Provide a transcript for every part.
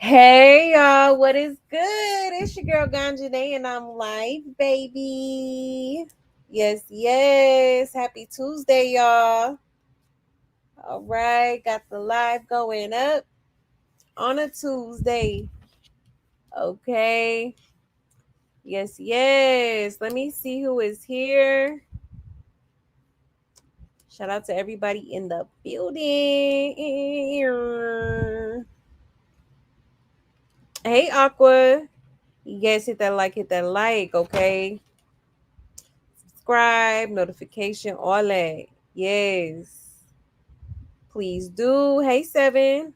Hey y'all, what is good? It's your girl Ganja Day and I'm live, baby. Yes. Happy Tuesday, y'all. All right, got the live going up on a Tuesday. Okay. Yes. Let me see who is here. Shout out to everybody in the building. Hey, Aqua. Yes, hit that like, okay? Subscribe, notification, all that. Yes. Please do. Hey, Seven.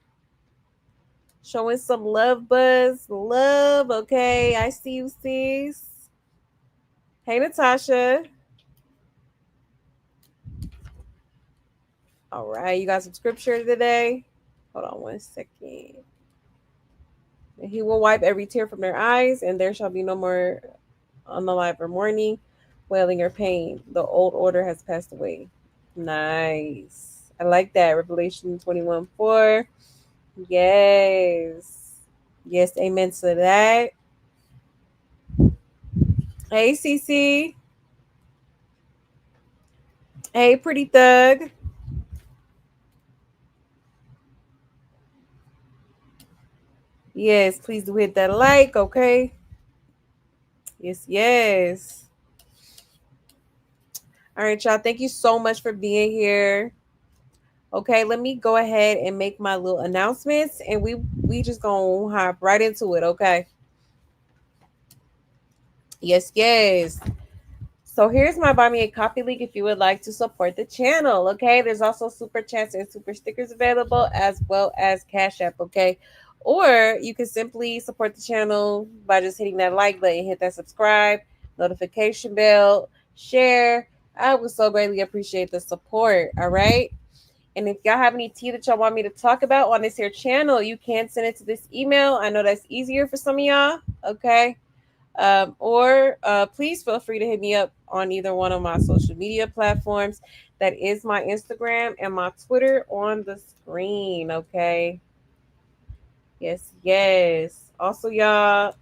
Showing some love buzz. Love, okay? I see you, sis. Hey, Natasha. All right. You got some scripture today? Hold on 1 second. And he will wipe every tear from their eyes, and there shall be no more on the life or mourning, wailing or pain. The old order has passed away. Nice. I like that. Revelation 21:4. Yes. Yes, amen to that. Hey, Cece. Hey, pretty thug. Yes, please do hit that like, okay? Yes. All right, y'all. Thank you so much for being here. Okay, let me go ahead and make my little announcements and we just gonna hop right into it, okay? Yes. So here's my Buy Me a Coffee link if you would like to support the channel. Okay, there's also super chats and super stickers available as well as Cash App. Okay, or you can simply support the channel by just hitting that like button, hit that subscribe, notification bell, share. I would so greatly appreciate the support. All right. And if y'all have any tea that y'all want me to talk about on this here channel, you can send it to this email. I know that's easier for some of y'all. Okay. Or please feel free to hit me up on either one of my social media platforms. That is my Instagram and my Twitter on the screen. Okay. Yes. Also, y'all,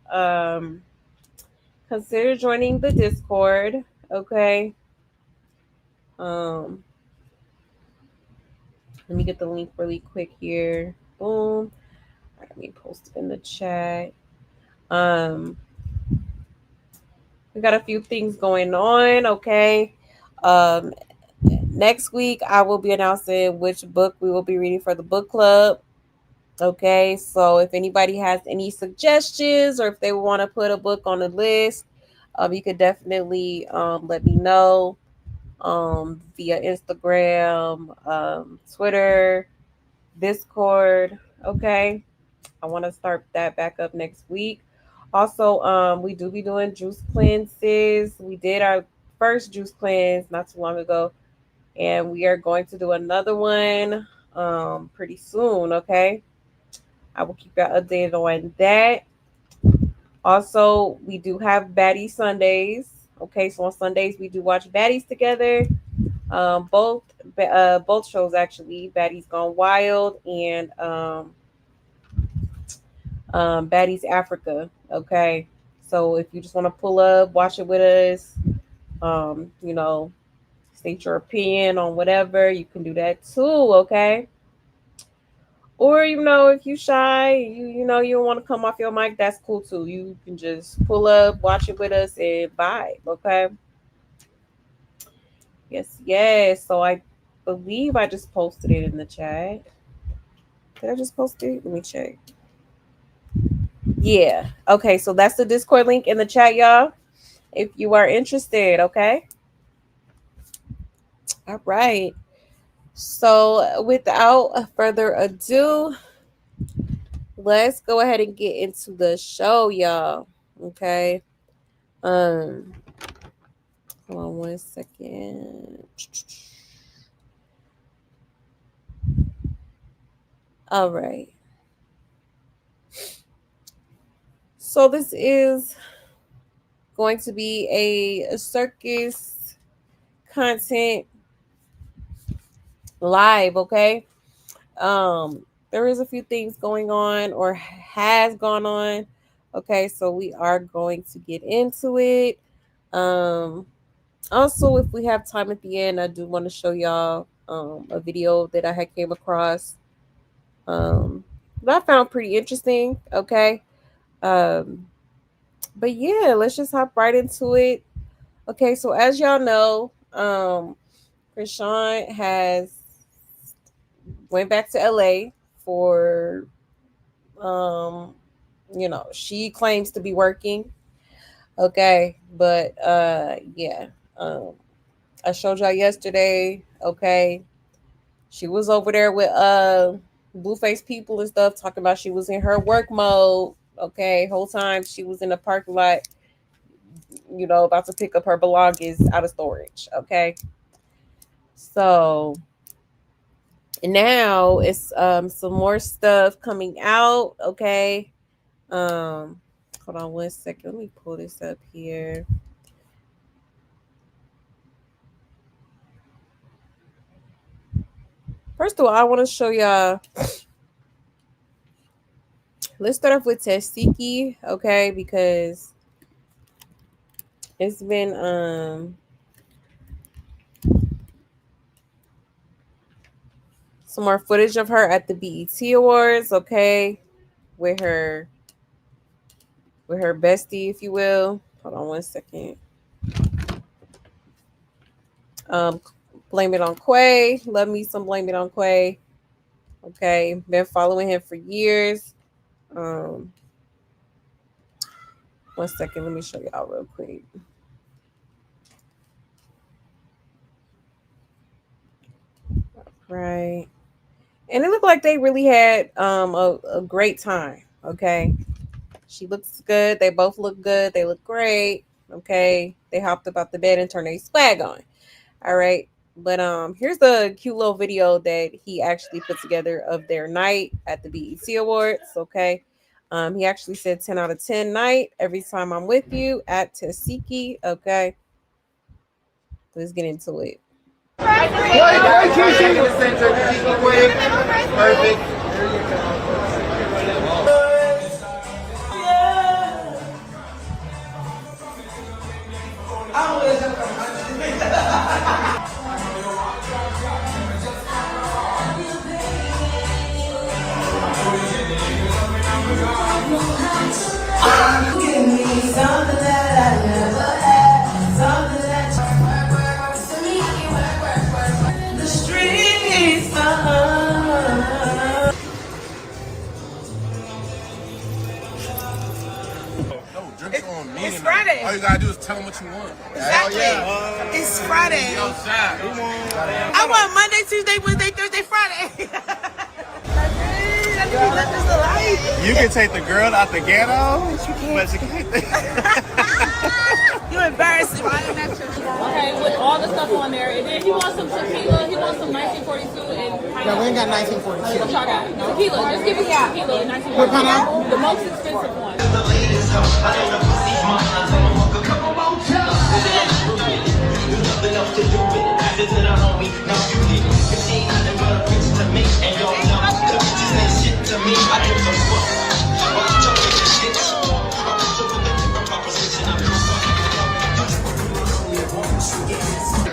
consider joining the Discord. Okay. Um, Let me get the link really quick here. Boom. Let me post it in the chat. Um, we got a few things going on. Okay. Um, Next week, I will be announcing which book we will be reading for the book club. Okay, so if anybody has any suggestions or if they want to put a book on the list, you could definitely let me know via Instagram, Twitter, Discord. Okay, I want to start that back up next week. Also, we do be doing juice cleanses. We did our first juice cleanse not too long ago and we are going to do another one pretty soon. Okay, I will keep you updated on that. Also, we do have Baddie Sundays. Okay, so on Sundays we do watch Baddies together. Both shows actually, Baddies Gone Wild and Baddies Africa. Okay, so if you just want to pull up, watch it with us, you know, state your opinion on whatever, you can do that too. Okay. Or if you shy, you don't want to come off your mic, that's cool too. You can just pull up, watch it with us, and vibe. Okay. Yes. So I believe I just posted it in the chat. Did I just post it? Let me check. Yeah. Okay. So that's the Discord link in the chat, y'all. If you are interested. Okay. All right. So without further ado, let's go ahead and get into the show, y'all. Okay. Um. Hold on 1 second. All right. So this is going to be a circus content live, okay? Um there is a few things going on or has gone on. Okay, so we are going to get into it. Um, Also, if we have time at the end, I do want to show y'all a video that I had came across that I found pretty interesting. Okay, um, but yeah, let's just hop right into it. Okay, so as y'all know, Krishan has went back to LA for she claims to be working. Okay, but yeah, um, I showed y'all yesterday. Okay, she was over there with Blueface people and stuff, talking about she was in her work mode. Okay, whole time she was in the parking lot, about to pick up her belongings out of storage. Okay, so now it's some more stuff coming out. Okay, hold on 1 second. Let me pull this up here. First of all, I want to show y'all. Let's start off with Testiki, okay, because it's been some more footage of her at the BET Awards, okay, with her bestie, if you will. Hold on 1 second. Um, Blame It on Quay. Love me some Blame It on Quay. Okay, been following him for years. 1 second, let me show y'all real quick. Right. And it looked like they really had a great time. Okay. She looks good. They both look good. They look great. Okay. They hopped about the bed and turned their swag on. All right. But here's the cute little video that he actually put together of their night at the BET Awards. Okay. He actually said 10 out of 10 night every time I'm with you at Tesiki. Okay. Let's get into it. Perfect. It's Friday. All you gotta do is tell them what you want. Exactly. It's Friday. I want Monday, Tuesday, Wednesday, Thursday, Friday. You can take the girl out the ghetto, but you can't. You embarrassing me. Okay, with all the stuff on there. And then he wants some tequila. He wants some 1942 and pineapple. No, we ain't got 1942. What y'all got? Tequila. Just give me tequila and 1942. What pineapple? The most expensive one.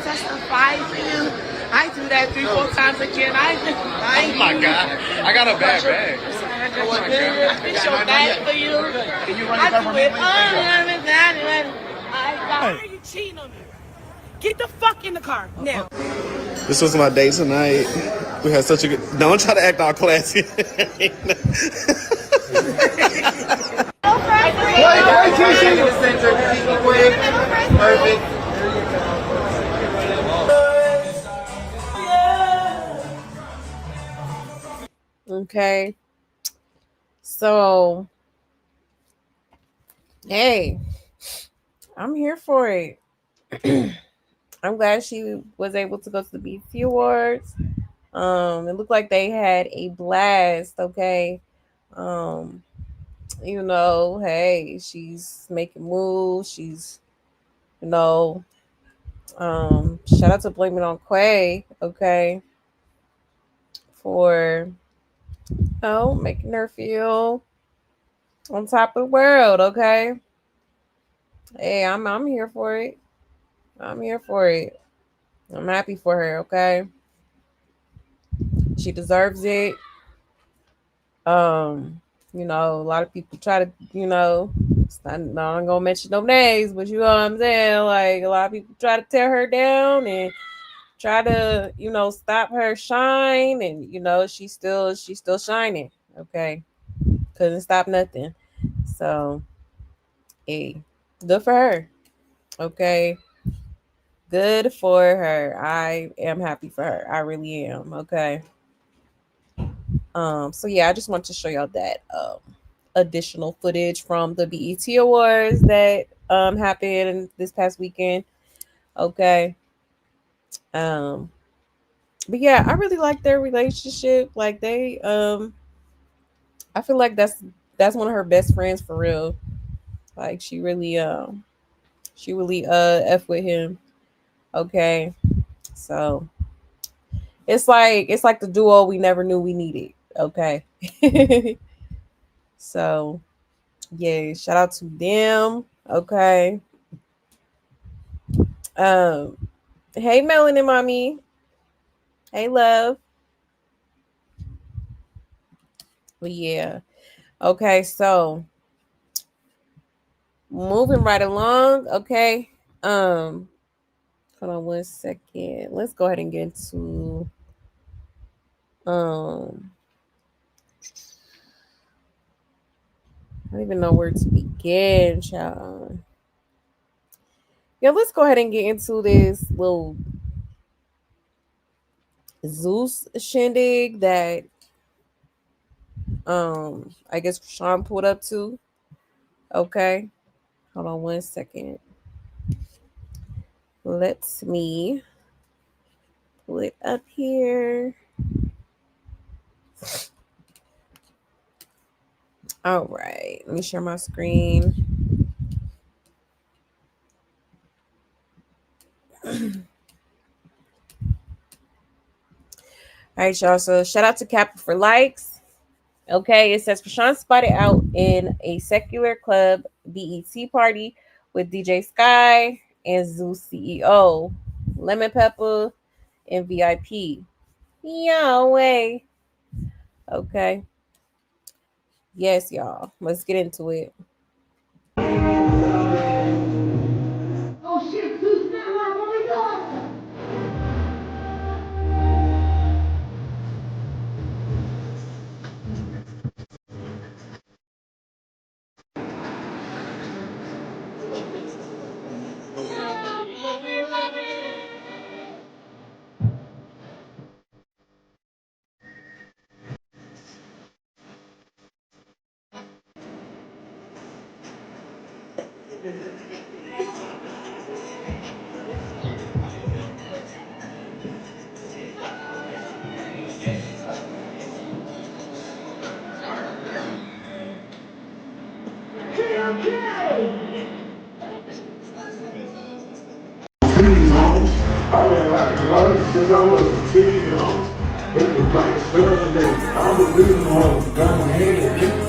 Testify for you. I do that 3-4 times a year. Oh my God. I got a bad bag. Oh my God. It's your bag for you. Can you run I this do over it. me? Why are you cheating on me? Get the fuck in the car now. This was my day tonight. We had such a good. Don't try to act all classy. Perfect. Okay. So, hey, I'm here for it. I'm glad she was able to go to the BT Awards. It looked like they had a blast. Okay. Um, hey, she's making moves. She's, shout out to Blame It on Quay. Okay. For Oh, making her feel on top of the world. Okay. Hey, I'm here for it. I'm here for it. I'm happy for her. Okay. She deserves it. Um, a lot of people try to, I'm not gonna mention no names, but you know what I'm saying. Like a lot of people try to tear her down and try to, stop her shine, and she's still shining. Okay, couldn't stop nothing. So, hey, good for her. Okay, good for her. I am happy for her. I really am. Okay. So yeah, I just want to show y'all that additional footage from the BET Awards that happened this past weekend. Okay. Um, but yeah, I really like their relationship. Like I feel like that's one of her best friends for real. Like she really F with him. Okay. So it's like the duo we never knew we needed. Okay. So yeah, shout out to them. Okay. Um, hey Melanin Mommy. Hey love. But yeah. Okay, so moving right along. Okay. Um, hold on 1 second. Let's go ahead and get into I don't even know where to begin, child. Yeah, let's go ahead and get into this little Zeus shindig that I guess Sean pulled up to. Okay. Hold on 1 second. Let me pull it up here. All right. Let me share my screen. All right, y'all. So shout out to Kappa for likes. Okay, it says Prashant spotted out in a secular club BET party with DJ Sky and Zeus CEO, Lemon Pepper, and VIP. Yahweh. Okay. Yes, y'all. Let's get into it. Oh shit, Zeus Network, what we doing?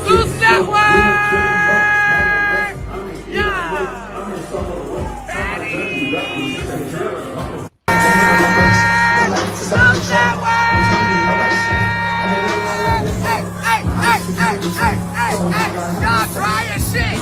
Zeus Network! Yeah! Zeus Network! Hey, hey, hey, hey, hey, hey, hey! Y'all try your shit!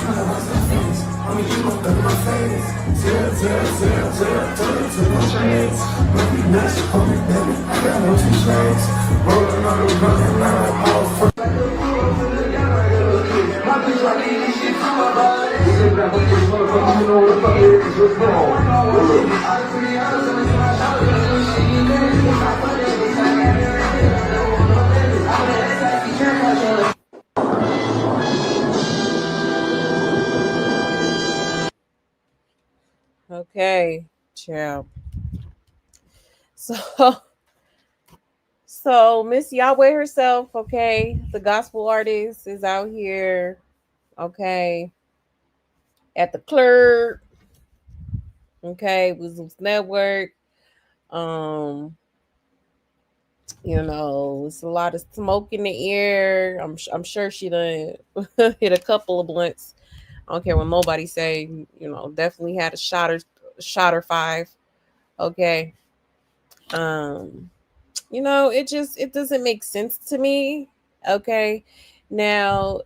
Okay, chill. So, so Miss Yahweh herself, okay, the gospel artist is out here, okay, at the club, okay, with Zeus Network. Um, It's a lot of smoke in the air. I'm sure she done hit a couple of blunts. I don't care what nobody say. Definitely had a shot or five. Okay. Um, it doesn't make sense to me. Okay. Now,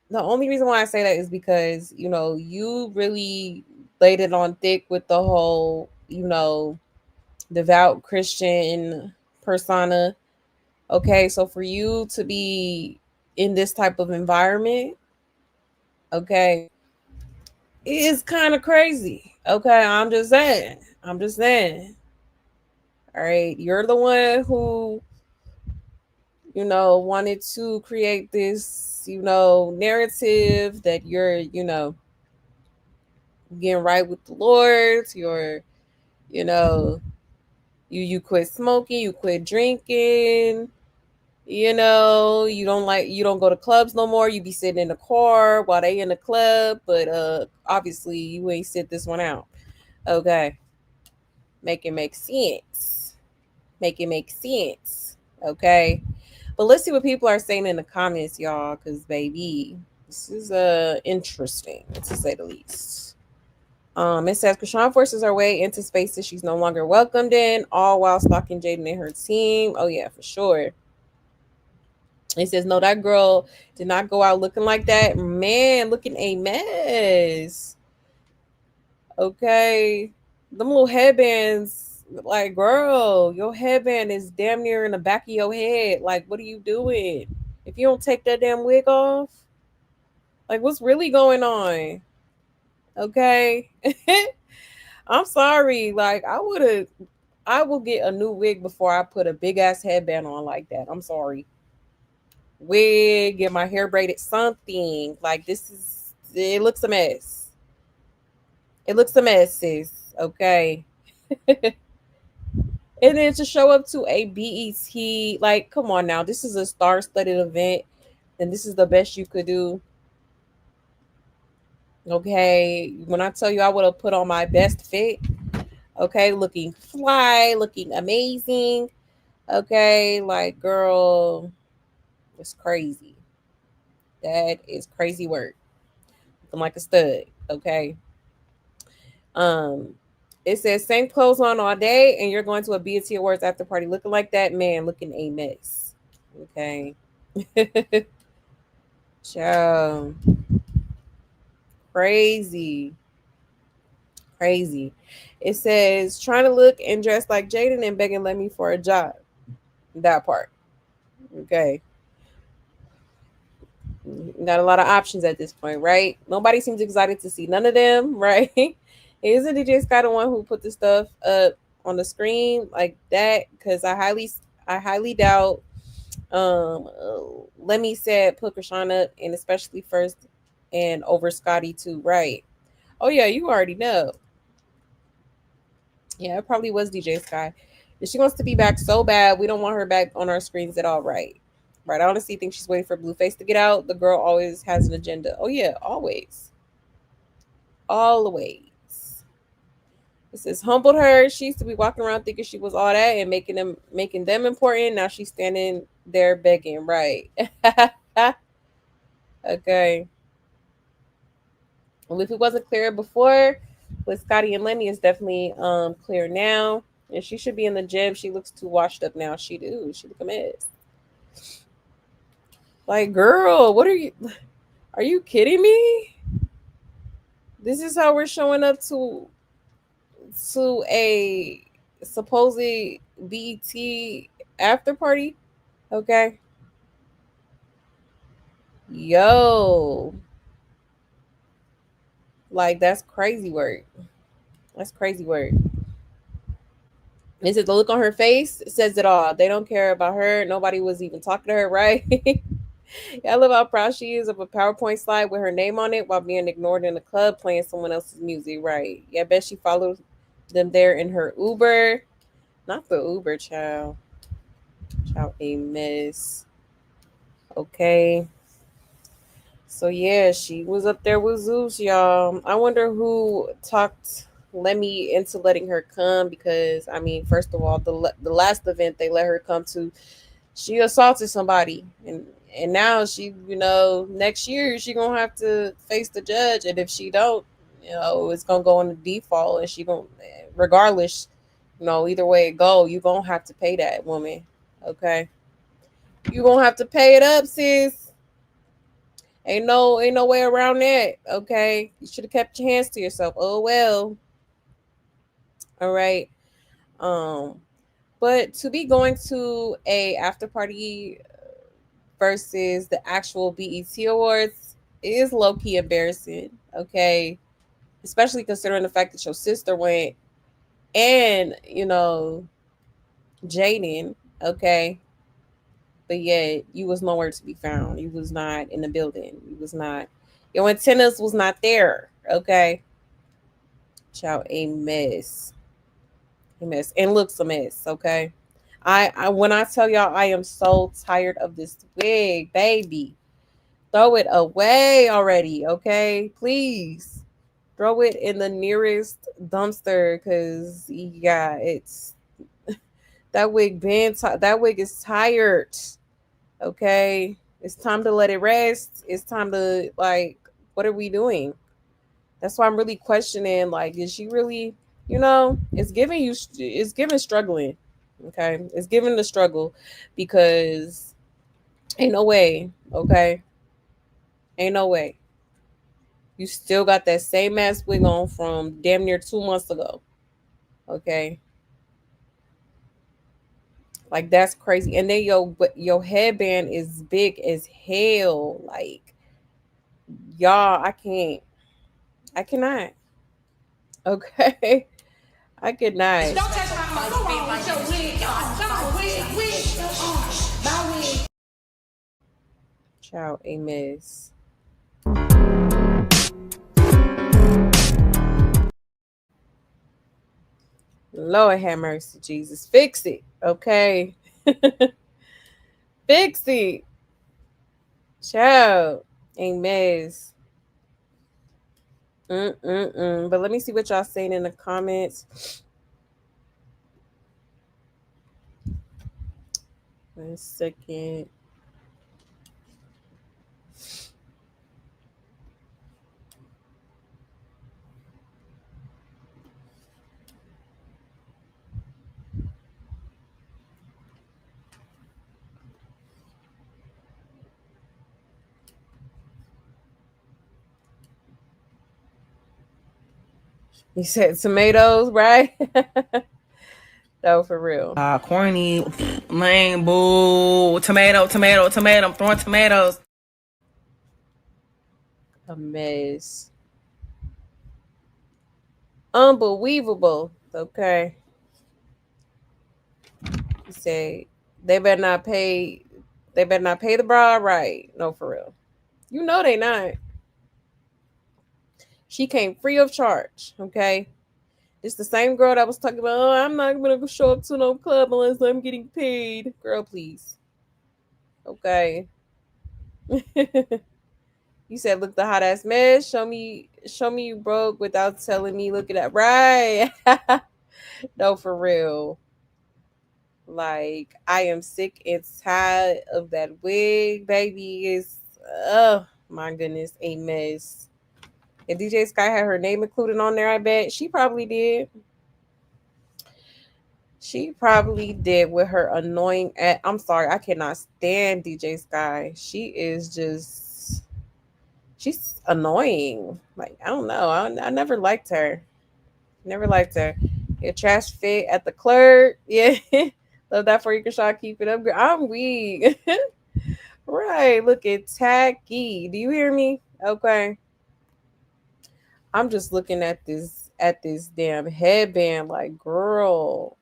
the only reason why I say that is because, you really laid it on thick with the whole, devout Christian persona. Okay, so for you to be in this type of environment, okay, it is kind of crazy. Okay, I'm just saying. I'm just saying. All right, you're the one who, wanted to create this, narrative that you're, getting right with the Lord. You know, you quit smoking, you quit drinking. You don't go to clubs no more. You be sitting in the car while they in the club, but obviously you ain't sit this one out. Okay. Make it make sense. Make it make sense. Okay. But let's see what people are saying in the comments, y'all, because baby, this is interesting to say the least. It says Krishan forces her way into spaces she's no longer welcomed in, all while stalking Jaden and her team. Oh yeah, for sure. It says, no, that girl did not go out looking like that. Man, looking a mess. Okay. Them little headbands, like, girl, your headband is damn near in the back of your head. Like, what are you doing? If you don't take that damn wig off, like, what's really going on? Okay. I'm sorry. Like, I will get a new wig before I put a big ass headband on like that. I'm sorry. Wig, get my hair braided, something. Like, it looks a mess. It looks a mess, sis. Okay. And then to show up to a BET, like, come on now. This is a star studded event, and this is the best you could do. Okay. When I tell you I would have put on my best fit, okay, looking fly, looking amazing. Okay, like, girl, it's crazy. That is crazy work. Looking like a stud. Okay. Um, it says same clothes on all day, and you're going to a BET Awards after party looking like that man, looking a mess. Okay. Ciao. Crazy. Crazy. It says trying to look and dress like Jaden and begging Lemmy for a job. That part. Okay. Got a lot of options at this point, right? Nobody seems excited to see none of them, right? Isn't DJ Sky the one who put the stuff up on the screen like that? Because I highly doubt. Lemmy said put Krishan up, and especially first and over Scotty too, right? Oh yeah, you already know. Yeah, it probably was DJ Sky. If she wants to be back so bad, we don't want her back on our screens at all, right? Right. I honestly think she's waiting for Blueface to get out. The girl always has an agenda. Oh yeah, always. Always. It says humbled her. She used to be walking around thinking she was all that and making them important. Now she's standing there begging, right? Okay. Well, if it wasn't clear before with Scotty and Lenny, it's definitely clear now. And she should be in the gym. She looks too washed up now. She do. She look a mess. Like, girl, what are you kidding me? This is how we're showing up to a supposed BET after party. Okay. Yo. Like, that's crazy work. That's crazy work. Is it the look on her face? It says it all. They don't care about her. Nobody was even talking to her, right? Yeah, I love how proud she is of a PowerPoint slide with her name on it while being ignored in the club playing someone else's music, right? Yeah, I bet she followed them there in her Uber. Not the Uber, child. Child, a mess. Okay. So yeah, she was up there with Zeus, y'all. I wonder who talked let me into letting her come because I mean, first of all, the last event they let her come to, she assaulted somebody, and now she, next year she gonna have to face the judge, and if she don't, it's gonna go into default, and she gonna, regardless, either way it go, you gonna have to pay that woman, okay? You gonna have to pay it up, sis. Ain't no way around that. Okay, you should have kept your hands to yourself. Oh well. All right. Um, but to be going to a after party versus the actual BET Awards is low key embarrassing. Okay, especially considering the fact that your sister went and Jaden. Okay, but yet you was nowhere to be found. You was not in the building. You was not. Your antennas was not there. Okay, child, a mess. A mess, and looks a mess. Okay, I when I tell y'all I am so tired of this wig, baby. Throw it away already, okay? Please throw it in the nearest dumpster, cause yeah, it's that wig. That wig is tired. Okay, it's time to let it rest. It's time to like, what are we doing? That's why I'm really questioning. Like, is she really? It's giving you. It's giving struggling. Okay, it's giving the struggle because ain't no way. Okay, ain't no way. You still got that same ass wig on from damn near 2 months ago. Okay, like that's crazy. And then your headband is big as hell. Like y'all, I can't. I cannot. Okay, I could not. Don't touch my with your wig. My wig. Child, a mess. Lord have mercy, Jesus. Fix it. Okay. Fix it. Child. A mess. Mm-mm-mm. But let me see what y'all saying in the comments. 1 second. You said tomatoes, right? No, for real. Corny, lame, boo. Tomato. I'm throwing tomatoes. A mess. Unbelievable. Okay. You say they better not pay. They better not pay the bribe, right? No, for real. They not. She came free of charge. Okay. It's the same girl that was talking about, oh, I'm not gonna show up to no club unless I'm getting paid. Girl, please. Okay. You said, look the hot ass mess. Show me you broke without telling me. Look at that. Right. No, for real. Like, I am sick and tired of that wig, baby. It's, oh my goodness, a mess. If DJ Sky had her name included on there, I bet she probably did. She probably did with her annoying. I'm sorry, I cannot stand DJ Sky. She's annoying. Like, I don't know. I never liked her. Never liked her. Your trash fit at the clerk. Yeah. Love that for you, Kashaw. Keep it up. Girl. I'm weak. Right. Look at tacky. Do you hear me? Okay. I'm just looking at this damn headband. Like, girl,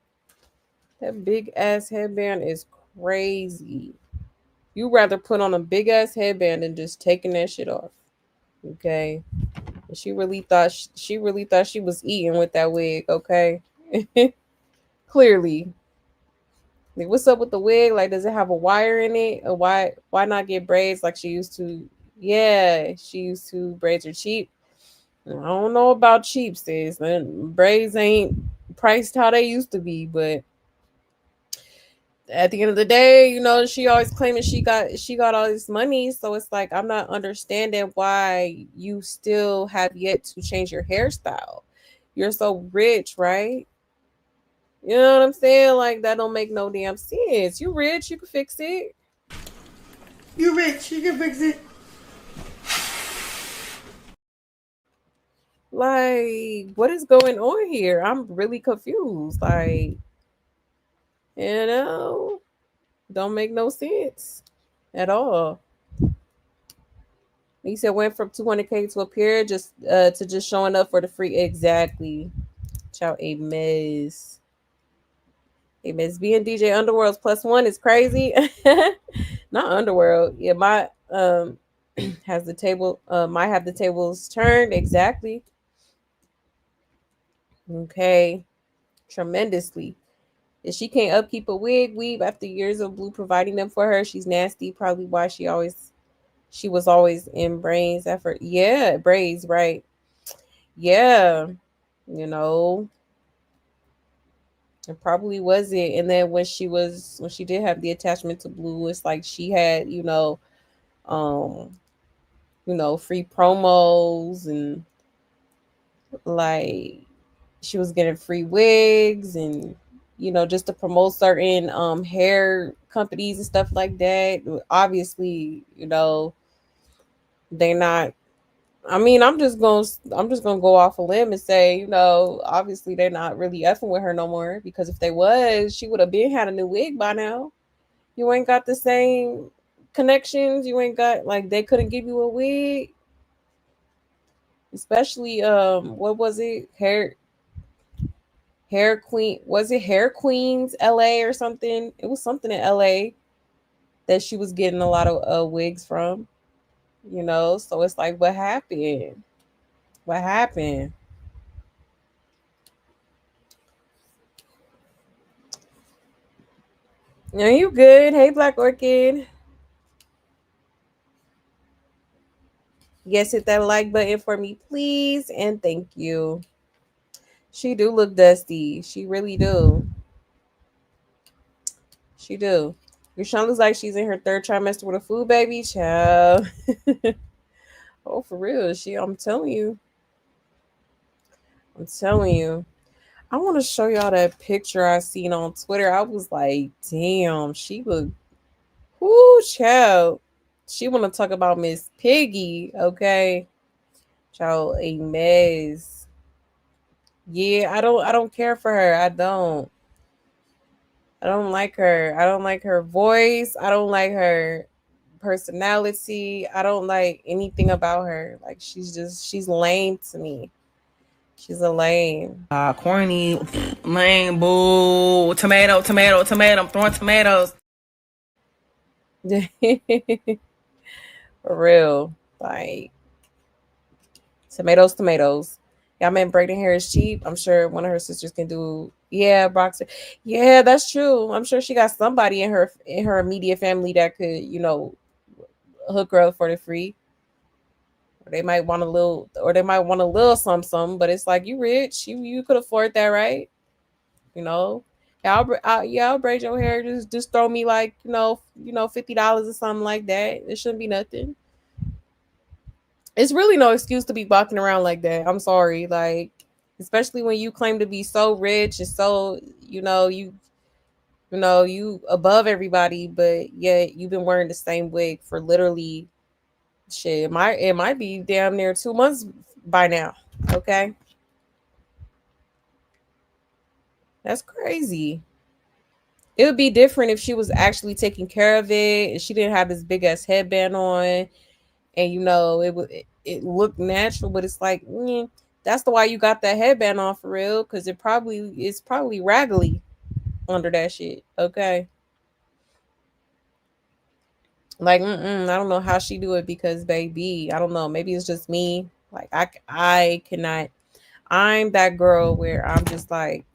that big ass headband is crazy. You rather put on a big ass headband than just taking that shit off. Okay. She really thought she was eating with that wig. Okay. Clearly. Like, what's up with the wig? Like, does it have a wire in it? Or why not get braids like she used to? Yeah, she used to. Braids are cheap. I don't know about cheap, sis. And braids ain't priced how they used to be, but at the end of the day, she always claiming she got all this money. So it's like I'm not understanding why you still have yet to change your hairstyle. You're so rich, right? You know what I'm saying? Like that don't make no damn sense. You rich, you can fix it. You rich, you can fix it. Like, what is going on here? I'm really confused. Like, you know, don't make no sense at all. He said went from 200K to a pair just to just showing up for the free. Exactly. Ciao, a mess. A mess. Being DJ Underworld's +1 is crazy. Not Underworld. Yeah, my has the table. Might have the tables turned. Exactly. Okay. Tremendously. If she can't upkeep a wig weave after years of Blue providing them for her, she's nasty. Probably why she was always in brains effort. Yeah, braids, right. Yeah. You know, it probably was it. And then when she did have the attachment to Blue, it's like she had, um, free promos and like she was getting free wigs and just to promote certain hair companies and stuff like that. Obviously, they're not. I mean, I'm just gonna go off a limb and say, obviously they're not really effing with her no more, because if they was, she would have been had a new wig by now. You ain't got the same connections. You ain't got, like, they couldn't give you a wig, especially what was it, hair queen, was it Hair Queens LA or something? It was something in LA that she was getting a lot of wigs from. So it's like, what happened? What happened? Are you good? Hey, Black Orchid. Yes, hit that like button for me, please, and thank you. She do look dusty. She really do. She do. Rashawn looks like she's in her third trimester with a food baby. Child. Oh, for real. I'm telling you. I'm telling you. I want to show y'all that picture I seen on Twitter. I was like, damn, she looked, whoo, child. She want to talk about Miss Piggy, okay? Child, a mess. Yeah, I don't care for her. I don't like her. I don't like her voice. I don't like her personality. I don't like anything about her. Like, she's lame to me. She's a lame. Corny, lame, boo. Tomato, tomato, tomato. I'm throwing tomatoes. For real. Like, tomatoes, tomatoes. Y'all meant braiding hair is cheap. I'm sure one of her sisters can do. Yeah, boxer. Yeah, that's true. I'm sure she got somebody in her immediate family that could, hook her up for the free. Or they might want a little, something. But it's like, you rich, you could afford that, right? You know. Yeah, I'll braid your hair. Just throw me like $50 or something like that. It shouldn't be nothing. It's really no excuse to be walking around like that. I'm sorry, like, especially when you claim to be so rich and so you above everybody, but yet you've been wearing the same wig for literally shit. It might be damn near 2 months by now. Okay, that's crazy. It would be different if she was actually taking care of it and she didn't have this big ass headband on, and it looked natural. But it's like, that's the why you got that headband on for real, because it's probably raggedy under that shit. Okay, like, I don't know how she do it, because baby, I don't know, maybe it's just me. Like, I cannot. I'm that girl where I'm just like,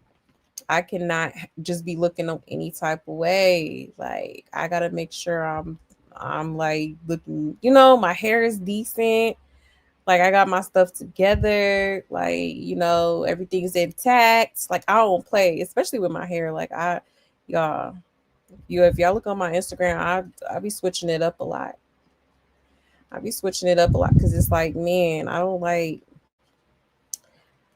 I cannot just be looking up any type of way. Like, I gotta make sure I'm like looking, my hair is decent. Like I got my stuff together. Like, you know, everything's intact. Like I don't play, especially with my hair. Like y'all, if y'all look on my Instagram, I be switching it up a lot. I be switching it up a lot because it's like, man, I don't like.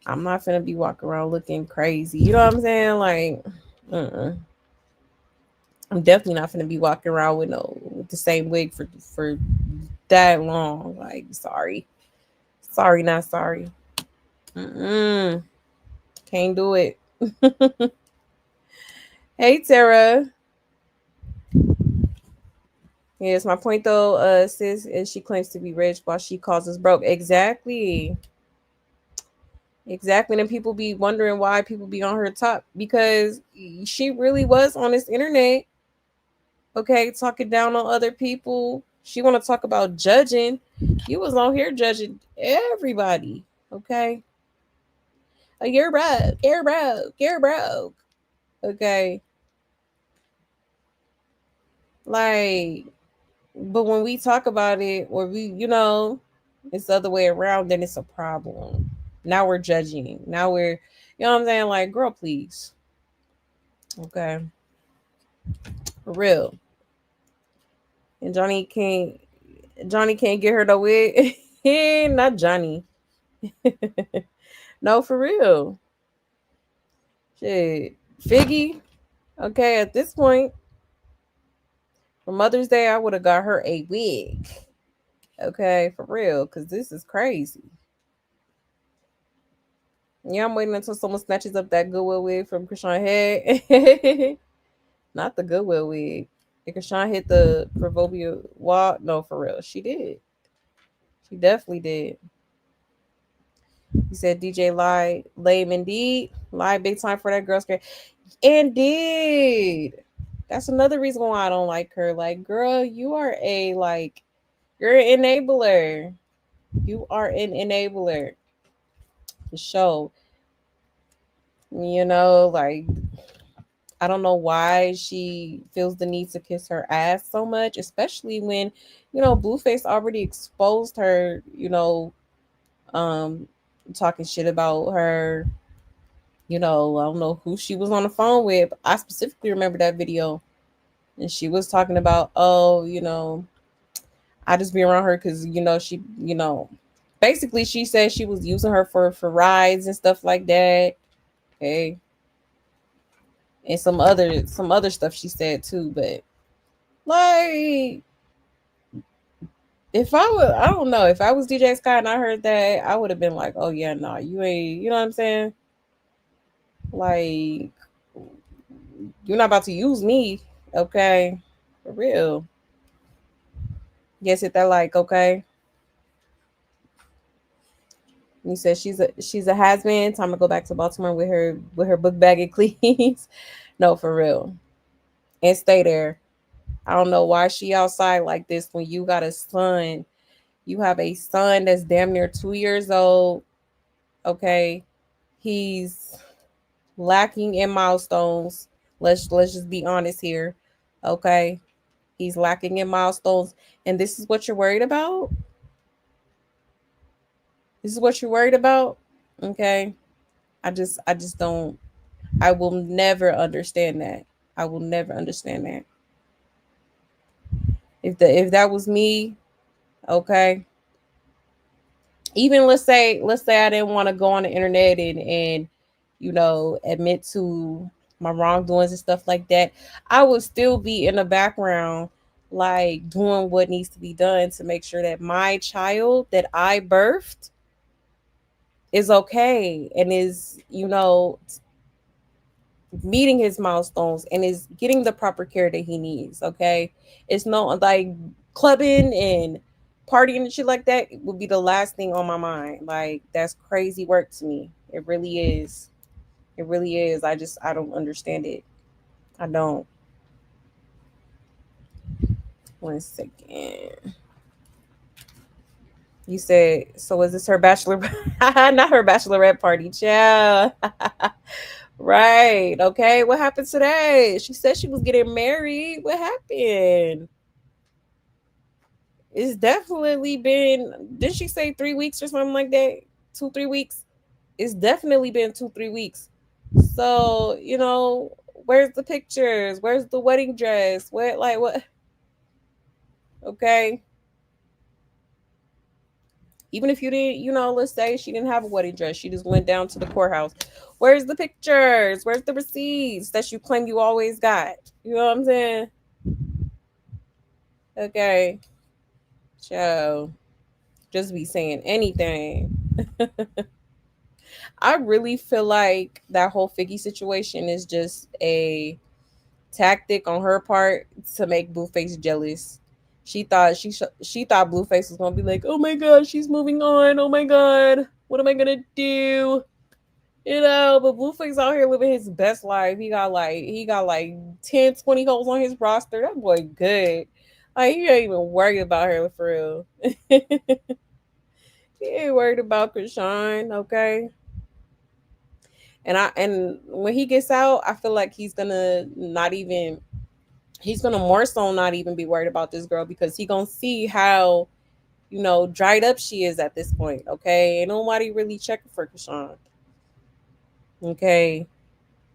I'm not gonna be walking around looking crazy. You know what I'm saying? Like, uh-uh. I'm definitely not gonna be walking around with the same wig for that long. Like, sorry, not sorry. Mm-mm. Can't do it. Hey, Tara. Yes, my point though, sis, is she claims to be rich while she calls us broke. Exactly. Exactly. And people be wondering why people be on her top because she really was on this internet, okay, talking down on other people. She want to talk about judging. You was on here judging everybody, okay? You're broke. You're broke. You're broke. Okay. Like, but when we talk about it, or it's the other way around, then it's a problem. Now we're judging. Now you know what I'm saying? Like, girl, please. Okay. For real. And Johnny can't get her the wig. Not Johnny. No, for real. Shit. Figgy. Okay, at this point, for Mother's Day, I would have got her a wig. Okay, for real. Cause this is crazy. Yeah, I'm waiting until someone snatches up that Goodwill wig from Krishan head. Not the Goodwill wig. If Krishan hit the proverbial wall, no, for real, she did. She definitely did. He said DJ lie, lame indeed, lie big time for that girl scared. Indeed, that's another reason why I don't like her. Like, girl, you are you're an enabler. You are an enabler. To show, like I don't know why she feels the need to kiss her ass so much, especially when, Blueface already exposed her, um, talking shit about her. I don't know who she was on the phone with. But I specifically remember that video. And she was talking about, oh, I just be around her because, she, basically she said she was using her for rides and stuff like that. Okay. And some other stuff she said too, but like I don't know, if I was DJ Sky and I heard that, I would have been like, oh yeah, no, you ain't, you know what I'm saying? Like, you're not about to use me, okay? For real. Yes, hit that like, okay. You said she's a has been. Time to go back to Baltimore with her book bag and cleans. No, for real. And stay there. I don't know why she outside like this when you got a son. You have a son that's damn near 2 years old. Okay. He's lacking in milestones. Let's just be honest here. Okay. He's lacking in milestones. And this is what you're worried about? This is what you're worried about? Okay. I just don't. I will never understand that. I will never understand that. If that was me, okay. Even let's say I didn't want to go on the internet and admit to my wrongdoings and stuff like that, I would still be in the background, like doing what needs to be done to make sure that my child that I birthed is okay and is, meeting his milestones and is getting the proper care that he needs. Okay. It's no like clubbing and partying and shit like that would be the last thing on my mind. Like, that's crazy work to me. It really is. It really is. I don't understand it. I don't. 1 second. You said, so is this her bachelor? Not her bachelorette party, child. Right. Okay. What happened today? She said she was getting married. What happened? It's definitely been. Did she say 3 weeks or something like that? 2, 3 weeks. It's definitely been 2, 3 weeks. So where's the pictures? Where's the wedding dress? Where like what? Okay. Even if you didn't, let's say she didn't have a wedding dress, she just went down to the courthouse. Where's the pictures? Where's the receipts that you claim you always got? You know what I'm saying? Okay. So just be saying anything. I really feel like that whole Figgy situation is just a tactic on her part to make Blueface jealous. She thought Blueface was gonna be like, oh my god, she's moving on. Oh my god, what am I gonna do? But Blueface out here living his best life. He got like 10, 20 holes on his roster. That boy good. Like he ain't even worried about her for real. He ain't worried about Krishan, okay? And when he gets out, I feel like he's gonna more so not even be worried about this girl because he gonna see how dried up she is at this point. Okay, ain't nobody really checking for Krishan. Okay,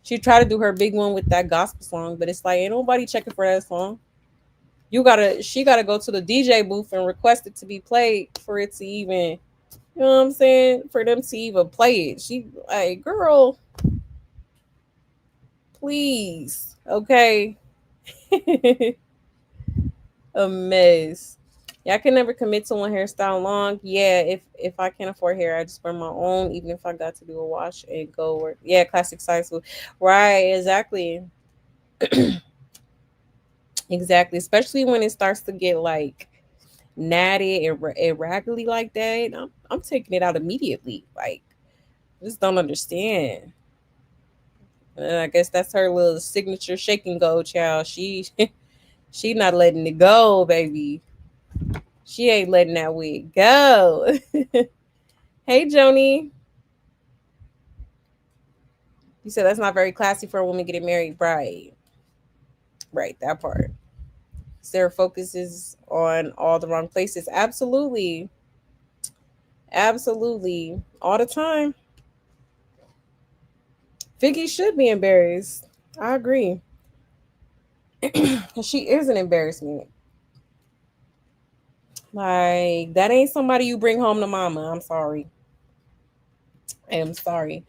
she tried to do her big one with that gospel song, but it's like ain't nobody checking for that song. She gotta go to the DJ booth and request it to be played for it to even, you know what I'm saying, for them to even play it. She like, girl, please, okay. A mess. Yeah, I can never commit to one hairstyle long. Yeah, if I can't afford hair, I just wear my own, even if I got to do a wash and go work. Yeah, classic size. Right, exactly. Exactly. Especially when it starts to get like natty and raggedy like that. I'm taking it out immediately. Like, I just don't understand. And I guess that's her little signature shaking go, child. She not letting it go, baby. She ain't letting that wig go. Hey, Joni. You said that's not very classy for a woman getting married. Right. Right. That part. Sarah focuses on all the wrong places. Absolutely. Absolutely. All the time. Figgy should be embarrassed. I agree. She is an embarrassment. Like, that ain't somebody you bring home to mama. I'm sorry. I am sorry.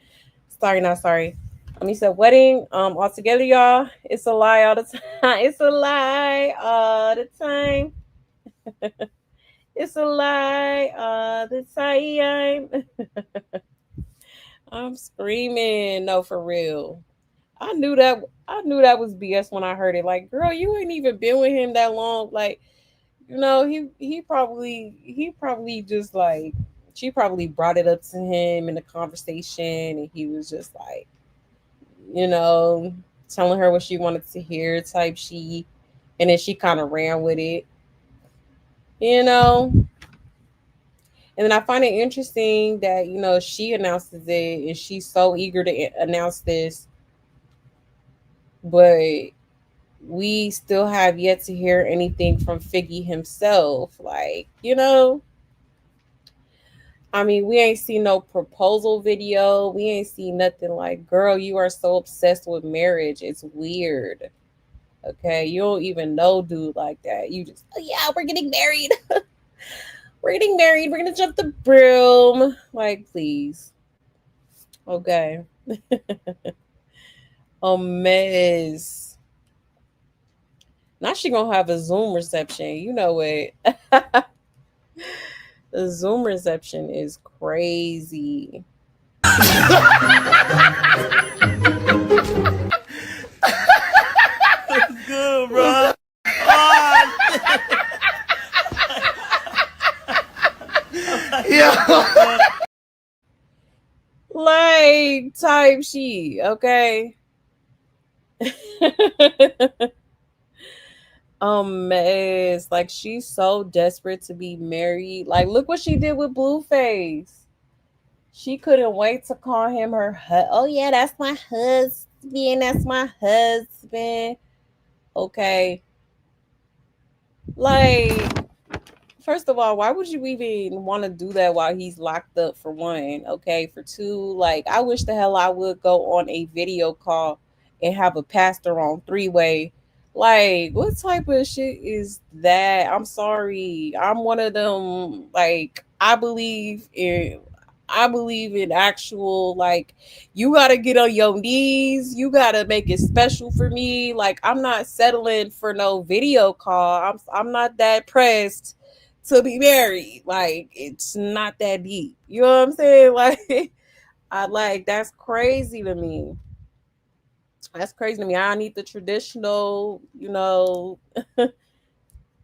Sorry, not sorry. He said wedding. All together, y'all. It's a lie all the time. It's a lie all the time. It's a lie all the time. I'm screaming. No, for real. I knew that. I knew that was BS when I heard it. Like, girl, you ain't even been with him that long. Like, he probably just like she probably brought it up to him in the conversation, and he was just like, you know, telling her what she wanted to hear type she, and then she kind of ran with it, you know. And then I find it interesting that she announces it, and she's so eager to announce this, but we still have yet to hear anything from Figgy himself. Like, I mean, we ain't seen no proposal video. We ain't seen nothing. Like, girl, you are so obsessed with marriage. It's weird. Okay, you don't even know dude like that. You just, oh yeah, we're getting married. We're getting married. We're gonna jump the broom. Like, please. Okay. A mess. Now she gonna have a Zoom reception. You know what? The Zoom reception is crazy. Good, bro. Yeah. Like type she, okay. Mess. Like she's so desperate to be married. Like look what she did with Blueface. She couldn't wait to call him her oh yeah, that's my husband. That's my husband. Okay. Like First of all, why would you even want to do that while he's locked up, for one? Okay, for two, like, I wish the hell I would go on a video call and have a pastor on three-way. Like, what type of shit is that? I'm sorry. I'm one of them, like, I believe in actual, like, you gotta get on your knees, you gotta make it special for me. Like, I'm not settling for no video call. I'm not that pressed to be married. Like, it's not that deep. You know what I'm saying? Like, that's crazy to me. That's crazy to me. I need the traditional,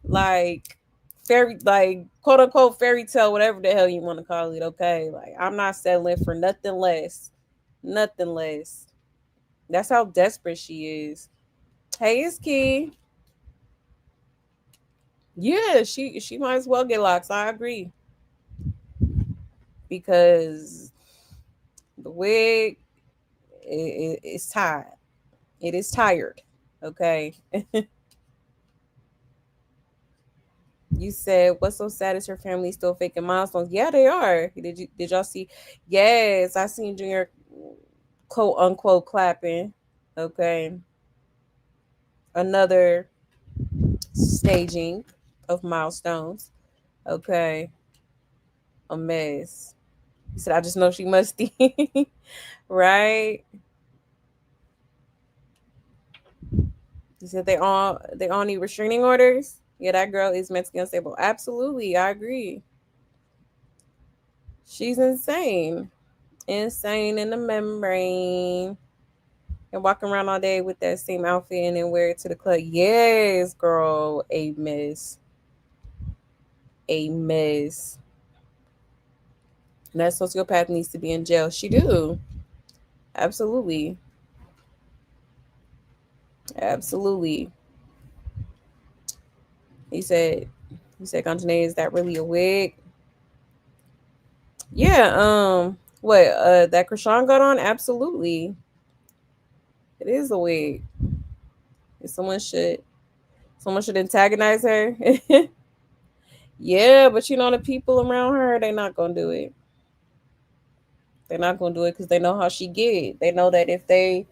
like, fairy, like, quote unquote fairy tale, whatever the hell you want to call it. Okay, like, I'm not settling for nothing less. Nothing less. That's how desperate she is. Hey, it's Key. Yeah, she might as well get locks. I agree, because the wig is tired. It is tired. Okay. You said, "What's so sad is her family still faking milestones." Yeah, they are. Did y'all see? Yes, I seen Junior, quote unquote, clapping. Okay, another staging of milestones. Okay, a mess. He said, "I just know she musty." Right? He said they all need restraining orders. Yeah, that girl is mentally unstable. Absolutely, I agree. She's insane. Insane in the membrane. And walking around all day with that same outfit and then wear it to the club. Yes, girl. A mess. A mess. And that sociopath needs to be in jail. She do. Absolutely. Absolutely. He said, Conjane, is that really a wig? Yeah, what, that Krishan got on? Absolutely. It is a wig. If someone should antagonize her. Yeah, but the people around her, they're not gonna do it. They're not gonna do it because they know how she get. They know that if they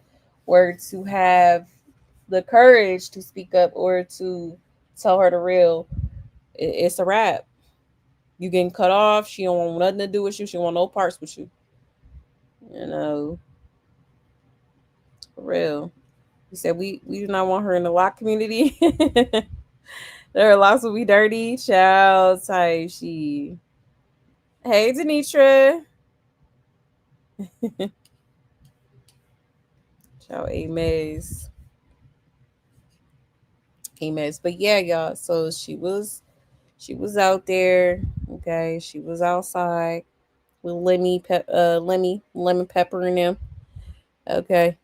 were to have the courage to speak up or to tell her the real, it's a wrap. You getting cut off. She don't want nothing to do with you. She don't want no parts with you. You know, for real. He said we do not want her in the lock community. There are lots will be dirty. Child type she. Hey, Denitra. Ciao, Ames. Ames. But yeah, y'all. So she was out there. Okay, she was outside with lemon pepper in them. Okay.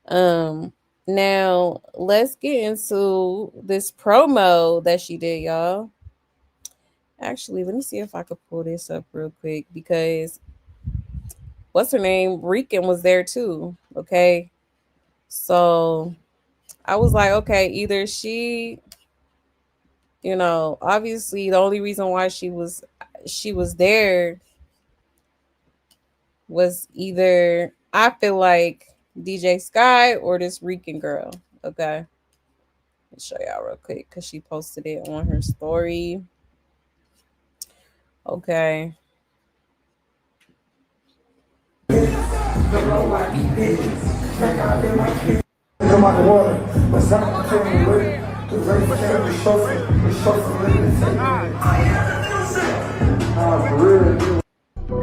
Um. Now let's get into this promo that she did, y'all. Actually, let me see if I could pull this up real quick, because what's her name? Rican was there too. Okay. So I was like, okay, either obviously the only reason why she was there was either, I feel like, DJ Sky or this Rican girl. Okay. Let me show y'all real quick because she posted it on her story. Okay.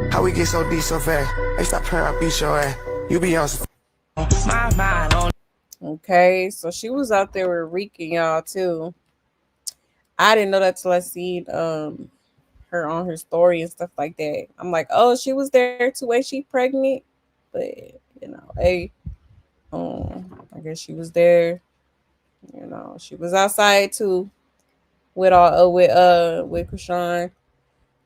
How we get so deep so fast? Hey, stop playing, I beat your ass. You be on my mind on. Okay. So she was out there with Rican, y'all, too. I didn't know that till I seen her on her story and stuff like that. I'm like, oh, she was there too. Ain't she pregnant? But hey, I guess she was there. She was outside too with Krishan.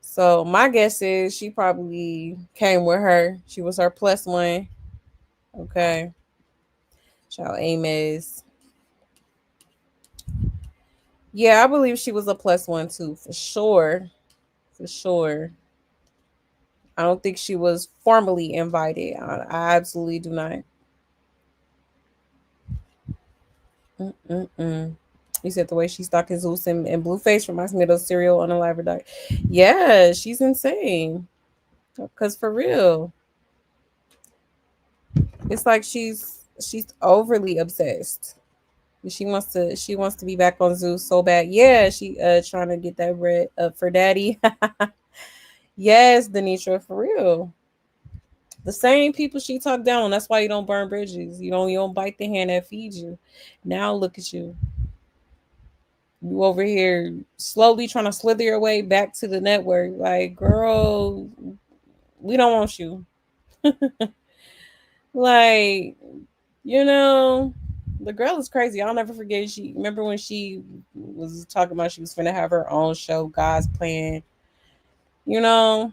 So my guess is she probably came with her. She was her plus one. Okay. Ciao, Amos. Yeah, I believe she was a plus one too, for sure. For sure. I don't think she was formally invited. I absolutely do not. Mm-mm-mm. You said the way she's stalking Zeus and Blueface reminds me of those serial unalive dog. Yeah, she's insane. Cause for real, it's like she's overly obsessed. She wants to be back on Zeus so bad. Yeah, she trying to get that bread up for daddy. Yes, Denitra, for real. The same people she talked down. That's why you don't burn bridges. You don't bite the hand that feeds you. Now look at you. You over here slowly trying to slither your way back to the network. Like, girl, we don't want you. Like, you know, the girl is crazy. I'll never forget. She remember when she was talking about she was finna have her own show, God's Plan. You know,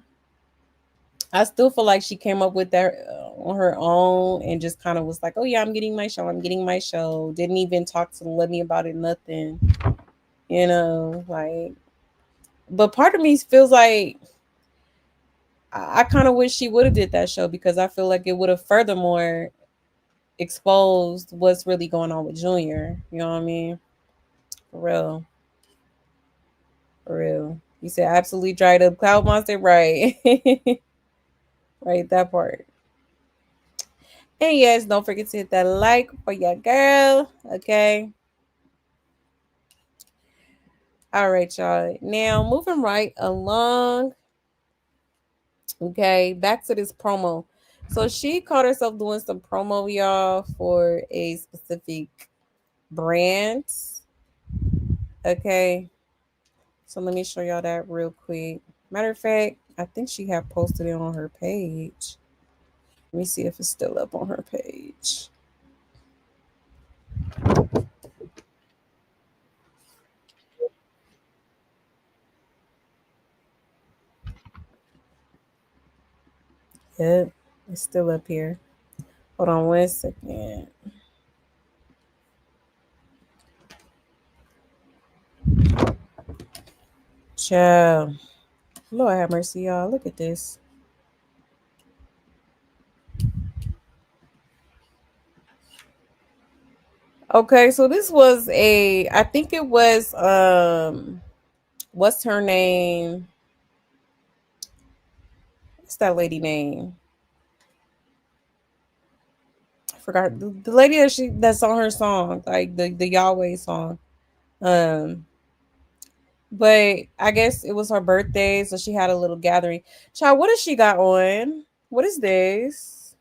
I still feel like she came up with that on her own and just kind of was like, "Oh yeah, I'm getting my show. I'm getting my show." Didn't even talk to Lenny about it. Nothing. You know, like. But part of me feels like I kind of wish she would have did that show because I feel like it would have furthermore exposed what's really going on with Junior. You know what I mean? For real. For real. You said absolutely dried up cloud monster, right? Right, that part. And yes, don't forget to hit that like for your girl. Okay. All right, y'all. Now moving right along. Okay, back to this promo. So she caught herself doing some promo, y'all, for a specific brand. Okay. So let me show y'all that real quick. Matter of fact, I think she had posted it on her page. Let me see if it's still up on her page. Yep, it's still up here. Hold on 1 second. Child. Lord have mercy, y'all. Look at this. Okay, so this was I think it was what's her name? What's that lady name? I forgot the lady that's on her song, like the Yahweh song. Um but I guess it was her birthday, so she had a little gathering. Child, what does she got on? What is this?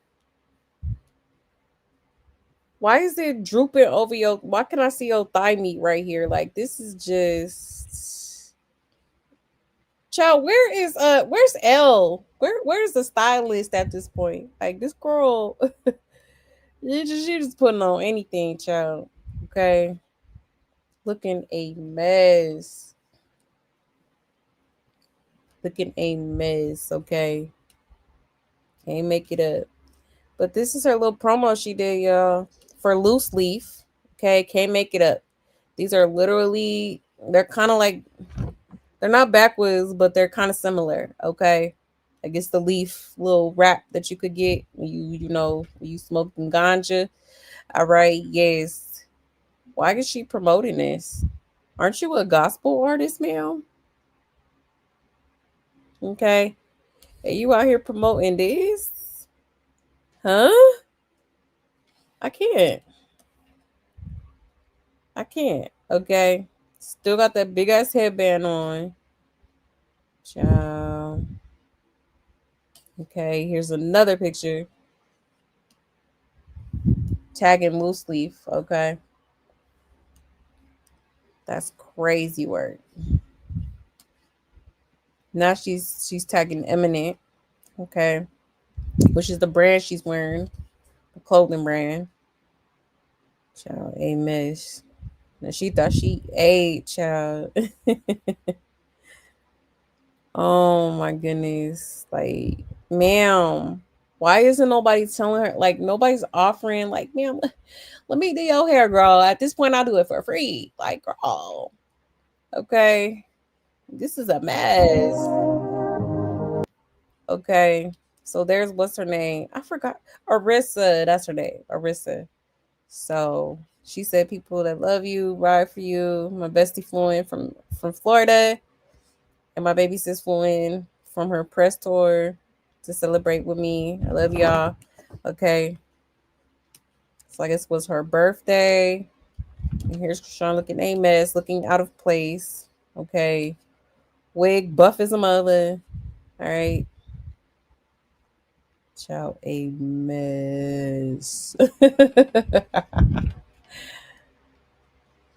Why is it drooping over your? Why can I see your thigh meat right here? Like this is just. Child, where's L? Where's the stylist at this point? Like this girl, she just putting on anything, child. Okay, looking a mess. Looking a mess. Okay, can't make it up. But this is her little promo she did, y'all, for Loose Leaf. Okay, can't make it up. These are literally they're kind of like they're not backwards, but they're kind of similar. Okay, I guess the leaf little wrap that you could get when you smoking ganja. All right, yes. Why is she promoting this? Aren't you a gospel artist, ma'am? Okay, are you out here promoting this? Huh? I can't. I can't. Okay. Still got that big ass headband on. Ciao. Okay, here's another picture. Tagging loose leaf. Okay. That's crazy work. Now she's tagging Eminent. Okay. Which is the brand she's wearing. The clothing brand. Child, a mess. Now she thought she ate, child. Oh my goodness. Like, ma'am, why isn't nobody telling her? Like, nobody's offering, like, ma'am, let me do your hair, girl. At this point, I'll do it for free. Like, girl. Okay. This is a mess. Okay. So there's what's her name? I forgot. Arissa. That's her name. Arissa. So she said people that love you, ride for you. My bestie flew in from Florida. And my baby sis flew in from her press tour to celebrate with me. I love y'all. Okay. So I guess it was her birthday. And here's Krishan looking a mess, looking out of place. Okay. Wig buff as a mother. All right. Child a mess.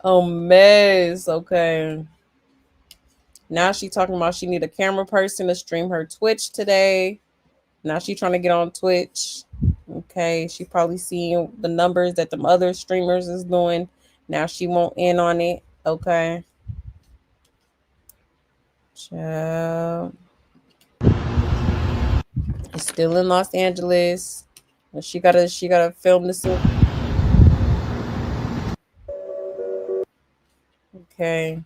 A mess. Okay. Now she talking about she need a camera person to stream her Twitch today. Now she trying to get on Twitch. Okay, she probably seeing the numbers that the other streamers is doing. Now she won't in on it. Okay. Child. It's still in Los Angeles. And she gotta film this. Okay.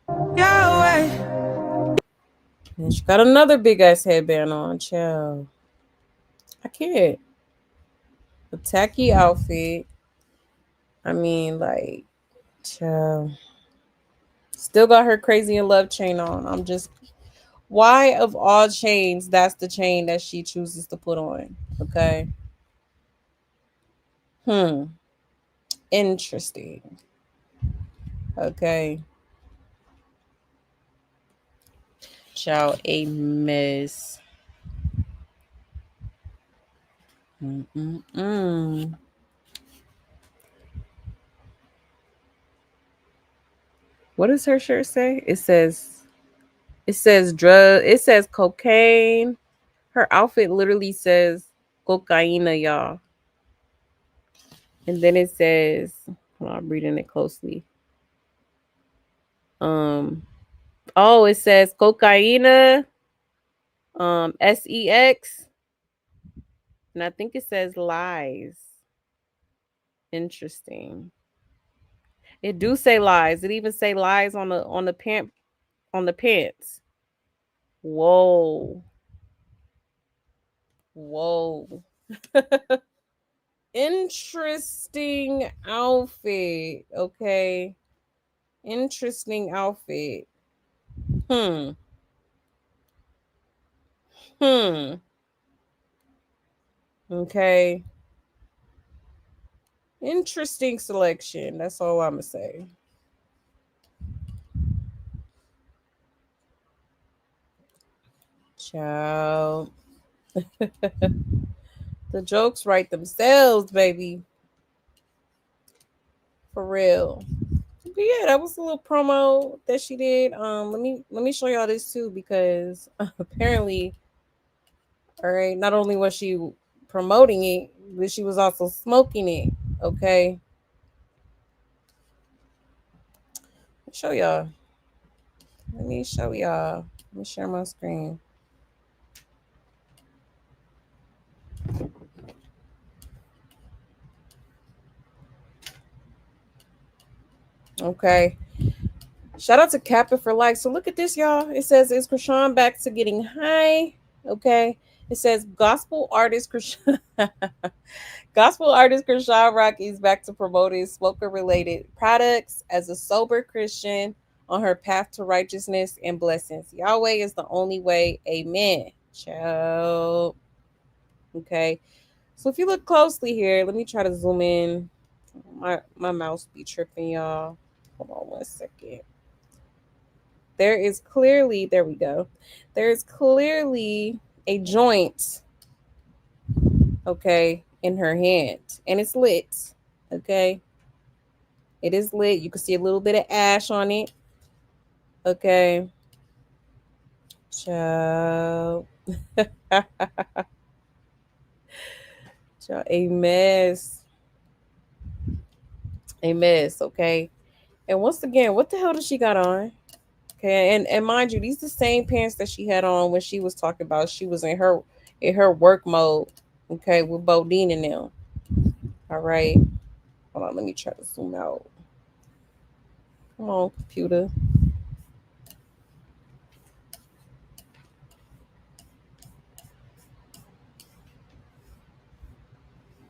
Yahweh. And she got another big ass headband on. Child. I can't. A tacky outfit. I mean, like, child. Still got her crazy in love chain on. I'm just, why of all chains, that's the chain that she chooses to put on. Okay. Interesting. Okay. Child, a mess. Mm-mm-mm. What does her shirt say? It says drug. It says cocaine. Her outfit literally says cocaina, y'all. And then it says, hold on, I'm reading it closely. Um, oh, it says cocaina, sex, and I think it says lies. Interesting. It do say lies. It even say lies on the pants. Whoa. Whoa. Interesting outfit. Okay. Interesting outfit. Hmm. Hmm. Okay. Interesting selection. That's all I'm gonna say. Child. The jokes write themselves, baby. For real. But yeah, that was a little promo that she did. Let me show y'all this too because apparently, all right, not only was she promoting it, but she was also smoking it. Okay. Show y'all. Let me show y'all. Let me share my screen. Okay. Shout out to Kappa for like. So look at this, y'all. It says, is Krishan back to getting high? Okay. It says gospel artist Krishan. Gospel artist Krishan Rock is back to promoting smoker related products as a sober Christian on her path to righteousness and blessings. Yahweh is the only way. Amen. Ciao. Okay. So if you look closely here, let me try to zoom in. My mouse be tripping, y'all. Hold on 1 second. There we go. There is clearly a joint, okay, in her hand, and it's lit. Okay. It is lit. You can see a little bit of ash on it. Okay. Child. Child, a mess. A mess, okay. And once again, what the hell does she got on? Okay, and mind you, these the same pants that she had on when she was talking about she was in her work mode. Okay, with Bodine and them. All right. Hold on, let me try to zoom out. Come on, computer.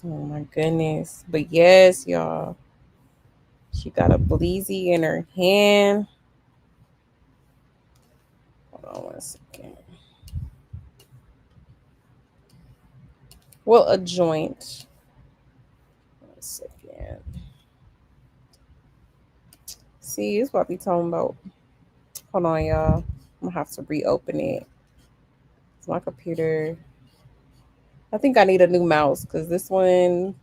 Oh my goodness. But yes, y'all. She got a bleezy in her hand. Hold on one second. Well, a joint. 1 second. See, it's what I be talking about. Hold on, y'all. I'm gonna have to reopen it. It's my computer. I think I need a new mouse because this one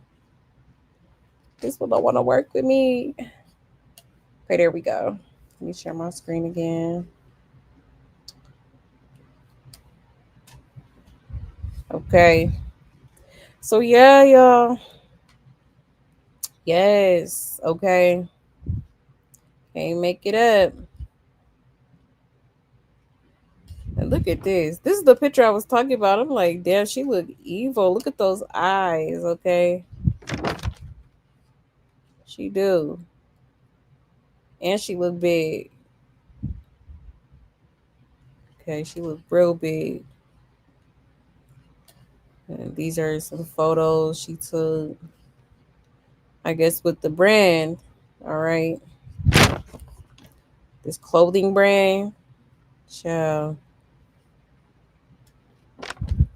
don't want to work with me. Okay, there we go. Let me share my screen again. Okay. So yeah, y'all. Yes. Okay. Can't make it up. And look at this. This is the picture I was talking about. I'm like, damn, she look evil. Look at those eyes. Okay. She do. And she look big. Okay, she look real big. And these are some photos she took, I guess, with the brand. All right. This clothing brand. Ciao.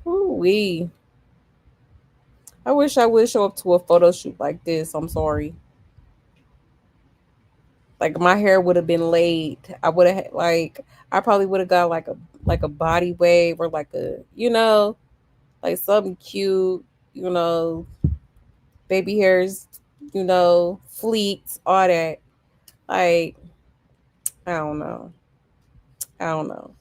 Ooh wee. I wish I would show up to a photo shoot like this. I'm sorry. Like my hair would have been laid. I would have like I probably would have got like a body wave or like a like something cute, you know, baby hairs, fleets, all that. Like I don't know. I don't know.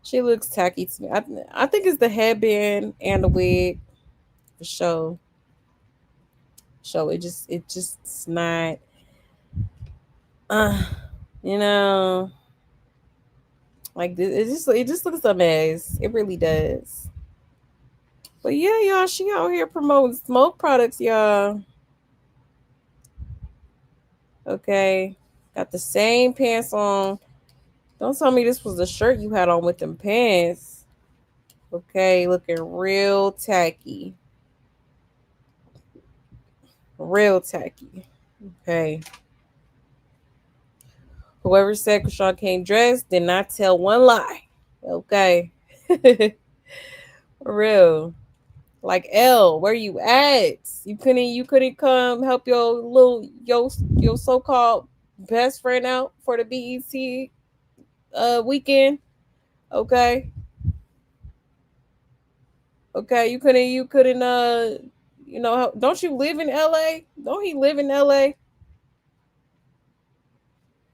She looks tacky to me. I think it's the headband and the wig for sure. So it's not uh you know like this, it just looks a mess. It really does. But yeah, y'all, she out here promoting smoke products, y'all. Okay. Got the same pants on. Don't tell me this was the shirt you had on with them pants. Okay, looking real tacky. Real tacky. Okay. Whoever said Krishan can't dress did not tell one lie. Okay. For real. Like L, where you at? You couldn't come help your so called best friend out for the BET weekend. Okay. Okay. You couldn't don't you live in LA? Don't he live in LA?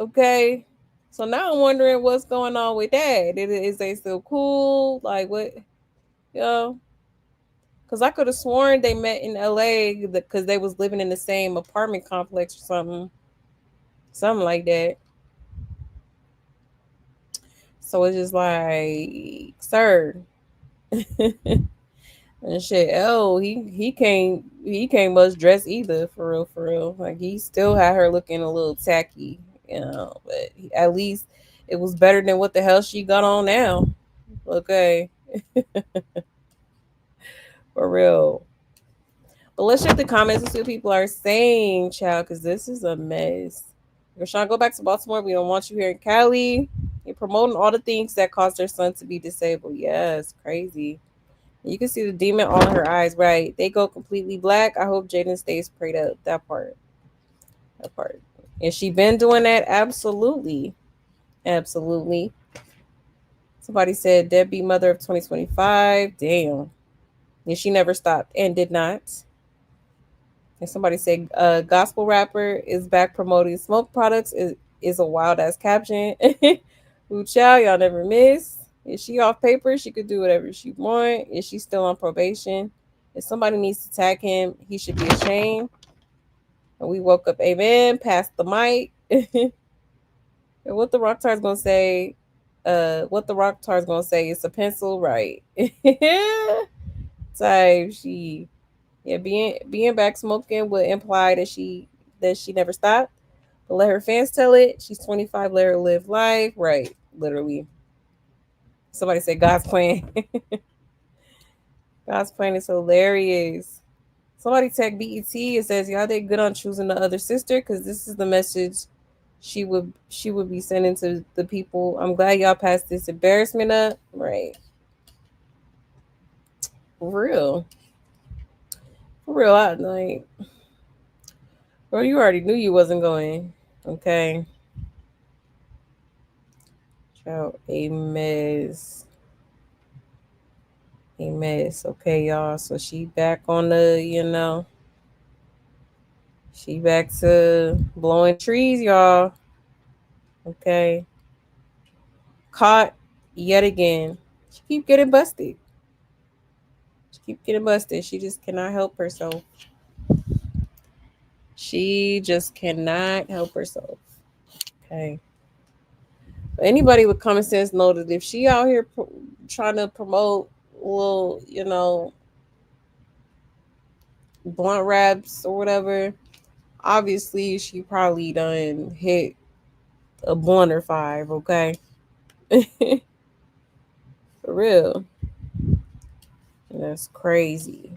Okay. So now I'm wondering what's going on with that. Is they still cool? Like what? You know? Because I could have sworn they met in LA because they was living in the same apartment complex or something like that. So it's just like, sir, and shit. Oh, he can't much dress either for real, for real. Like he still had her looking a little tacky, But at least it was better than what the hell she got on now. Okay, for real. But let's check the comments and see what people are saying, child, because this is a mess. Rashawn, go back to Baltimore. We don't want you here in Cali. You're promoting all the things that caused their son to be disabled. Yeah, it's crazy. You can see the demon on her eyes, right? They go completely black. I hope Jaden stays prayed up. That part. That part. Has she been doing that? Absolutely. Absolutely. Somebody said deadbeat mother of 2025. Damn. And she never stopped and did not. And somebody said gospel rapper is back promoting smoke products is a wild ass caption. Ooh, child, y'all never miss. Is she off paper? She could do whatever she want. Is she still on probation? If somebody needs to tag him, he should be ashamed. And we woke up, amen, past the mic. And what the rock tar's gonna say? What the rock tar's gonna say? It's a pencil, right? Type she, yeah, being back smoking would imply that she never stopped. But let her fans tell it. She's 25. Let her live life, right? Literally. Somebody said God's plan. God's plan is hilarious. Somebody tag BET. It says y'all did good on choosing the other sister because this is the message she would be sending to the people. I'm glad y'all passed this embarrassment up. Right. For real. For real. I like, bro, you already knew you wasn't going. Okay. Child, a mess. A mess. Okay, y'all. So she back on she back to blowing trees, y'all. Okay. Caught yet again. She keep getting busted. She keep getting busted. She just cannot help herself. She just cannot help herself. Okay. Anybody with common sense know that if she out here trying to promote little, blunt raps or whatever, obviously she probably done hit a blunt or five. Okay. For real. That's crazy.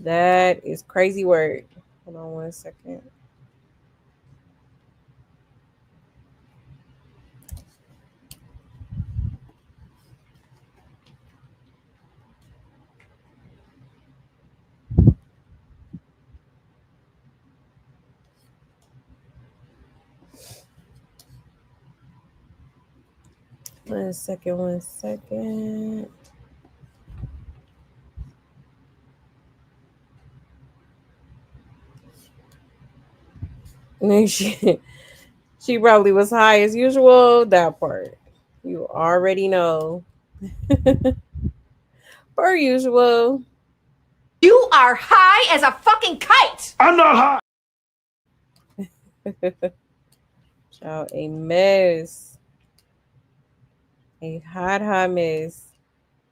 That is crazy word. Hold on 1 second. One second, 1 second. And then she probably was high as usual. That part. You already know. Per usual. You are high as a fucking kite. I'm not hot. Child, a mess. A hot mess.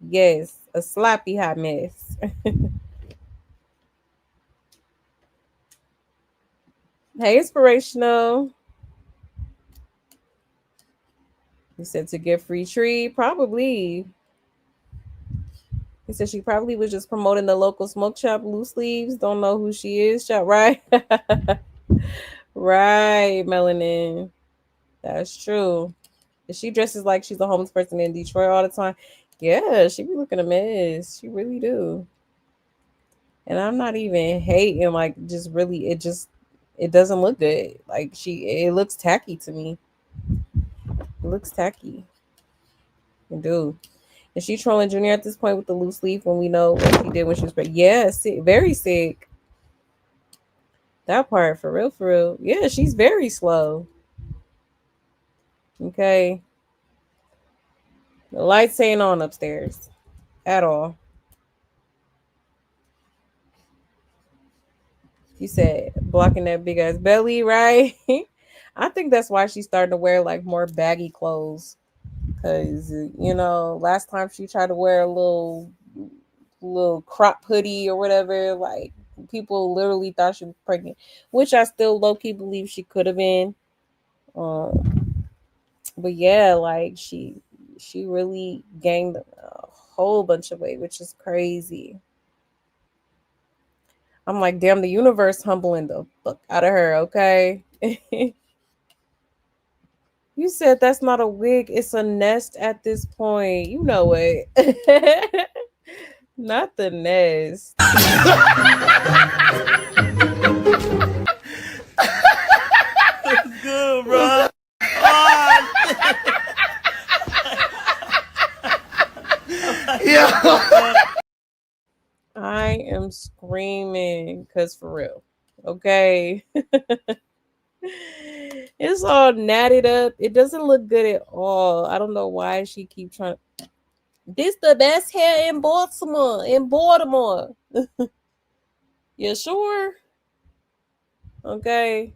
Yes, a sloppy hot mess. Hey, inspirational. You said to get free treat? Probably. He said she probably was just promoting the local smoke shop, loose leaves. Don't know who she is. Shop, right? Right, Melanin. That's true. She dresses like she's a homeless person in Detroit all the time. Yeah, she be looking a mess. She really do. And I'm not even hating, like, just really, it doesn't look good. Like, it looks tacky to me. It looks tacky. It do. Is she trolling Junior at this point with the loose leaf when we know what she did when she was pregnant? Yeah, sick, very sick. That part, for real, for real. Yeah, she's very slow. Okay. The lights ain't on upstairs at all. You said blocking that big ass belly, right? I think that's why she's starting to wear like more baggy clothes. Cause last time she tried to wear a little crop hoodie or whatever, like people literally thought she was pregnant, which I still low key believe she could have been. But yeah, like she really gained a whole bunch of weight, which is crazy. I'm like, damn, the universe humbling the fuck out of her, okay? You said that's not a wig, it's a nest at this point. You know it. Not the nest. Good, bro. Yeah. I am screaming because for real. Okay. It's all natted up. It doesn't look good at all. I don't know why she keep trying. This the best hair in Baltimore. In Baltimore. You sure? Okay.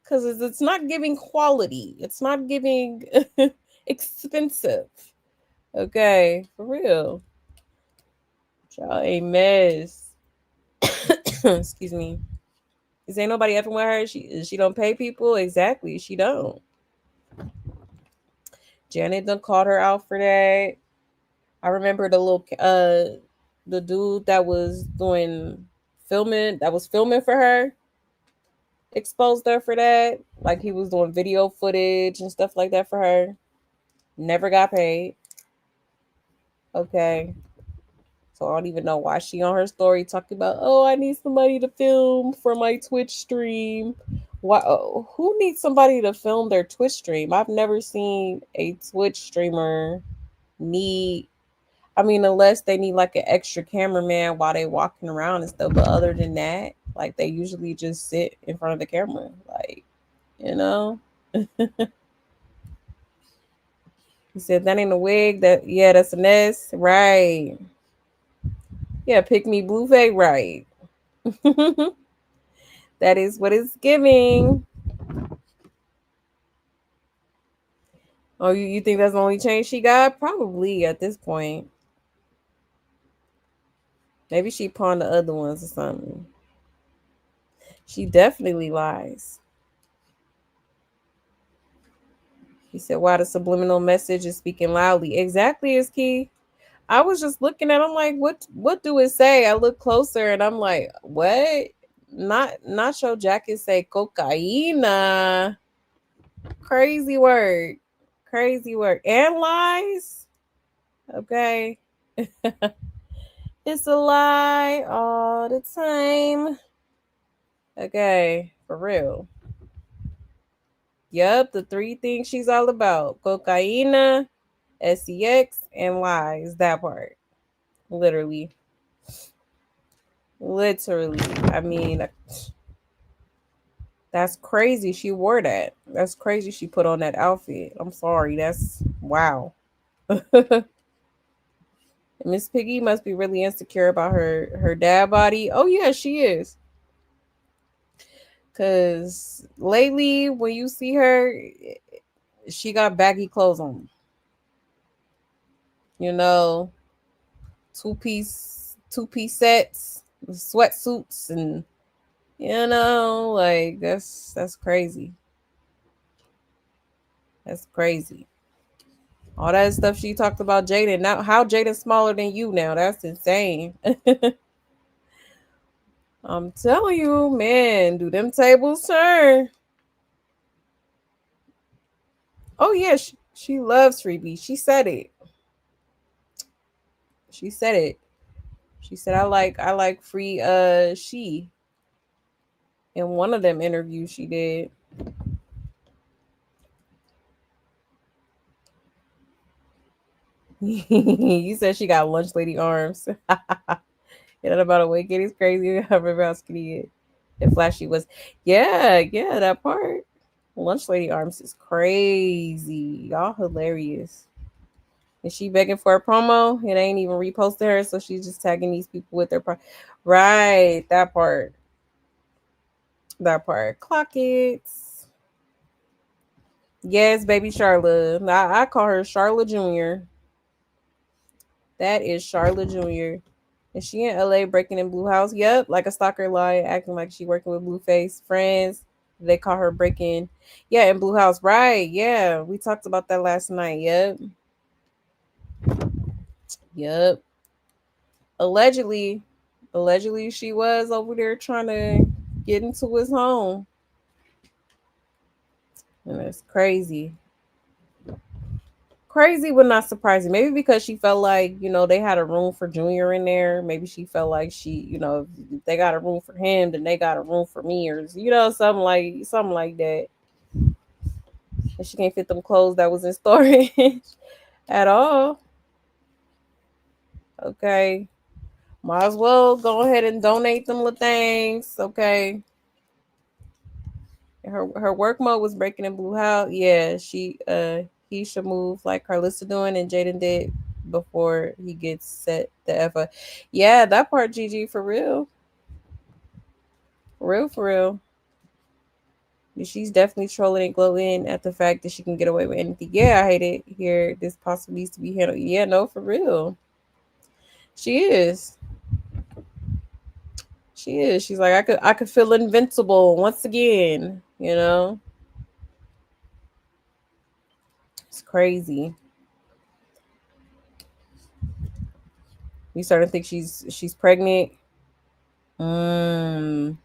Because it's not giving quality. It's not giving expensive. Okay. For real. Y'all a mess. Excuse me. Is ain't nobody effing with her? She don't pay people? Exactly. She don't. Janet done called her out for that. I remember the little the dude that was filming for her, exposed her for that. Like he was doing video footage and stuff like that for her. Never got paid. Okay. So I don't even know why she on her story talking about, oh, I need somebody to film for my Twitch stream. Why? Oh, who needs somebody to film their Twitch stream? I've never seen a Twitch streamer need. I mean, unless they need like an extra cameraman while they walking around and stuff. But other than that, like they usually just sit in front of the camera, like you know. He said that ain't a wig. That yeah, that's an S, right? Yeah, pick me blue fake, right? That is what it's giving. Oh, you think that's the only change she got? Probably at this point. Maybe she pawned the other ones or something. She definitely lies. He said, "Why the subliminal message is speaking loudly?" Exactly, is key. I was just looking at. I'm like, what do it say? I look closer and I'm like, what? Not your jacket say cocaina. Crazy word. Crazy word. And lies. Okay. It's a lie all the time. Okay, for real. Yup, the three things she's all about: cocaina, sex, and lies. That part. Literally. Literally. I mean, that's crazy. She wore that. That's crazy. She put on that outfit. I'm sorry. That's wow. Miss Piggy must be really insecure about her dad body. Oh yeah, she is. Cause lately, when you see her, she got baggy clothes on. You know, two piece sets, sweatsuits, and like that's crazy. That's crazy. All that stuff she talked about Jaden. Now, how Jaden's smaller than you now? That's insane. I'm telling you, man, do them tables turn? Oh yeah, she loves freebie. She said it. She said it. She said I like free she in one of them interviews she did. You said she got lunch lady arms. Yeah, that about a weight getting crazy. I remember how skinny and flashy was. Yeah, that part. Lunch lady arms is crazy. Y'all hilarious. Is she begging for a promo? It ain't even reposted her, so she's just tagging these people with their right. That part. That part. Clock it. Yes, baby Charlotte. I call her Charlotte Jr. That is Charlotte Jr. Is she in LA breaking in Blue House? Yep, like a stalker lie, acting like she working with Blueface friends. They call her breaking. Yeah, in Blue House. Right. Yeah. We talked about that last night. Yep. Yep. Allegedly. Allegedly she was over there trying to get into his home. And that's crazy. Crazy but not surprising. Maybe because she felt like, they had a room for Junior in there. Maybe she felt like if they got a room for him, then they got a room for me, or something like that. And she can't fit them clothes that was in storage at all. Okay. Might as well go ahead and donate them little things. Okay. Her work mode was breaking in Blue House. Yeah, he should move like Carlissa doing and Jaden did before he gets set the F up. Yeah, that part, GG, for real. For real, for real. She's definitely trolling and gloating at the fact that she can get away with anything. Yeah, I hate it here. This possibly needs to be handled. Yeah, no, for real. She is. She is. She's like, I could feel invincible once again. It's crazy. You starting to think she's pregnant? Mm.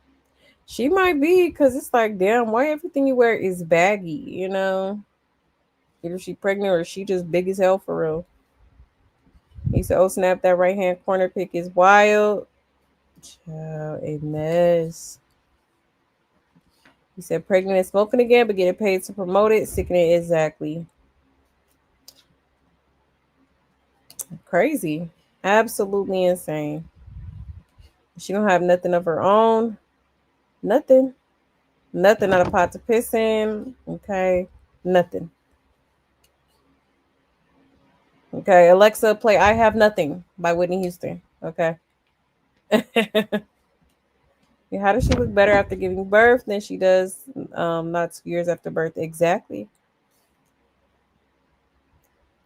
She might be, because it's like, damn, why everything you wear is baggy, you know? Either she pregnant or she just big as hell for real. He said, oh, snap, that right hand corner pick is wild. Child, a mess. He said, pregnant and smoking again, but getting paid to promote it. Sickening, exactly. Crazy. Absolutely insane. She don't have nothing of her own. Nothing. Nothing, not a pot to piss in. Okay. Nothing. Okay. Alexa, play I Have Nothing by Whitney Houston. Okay. Yeah, how does she look better after giving birth than she does not 2 years after birth? Exactly.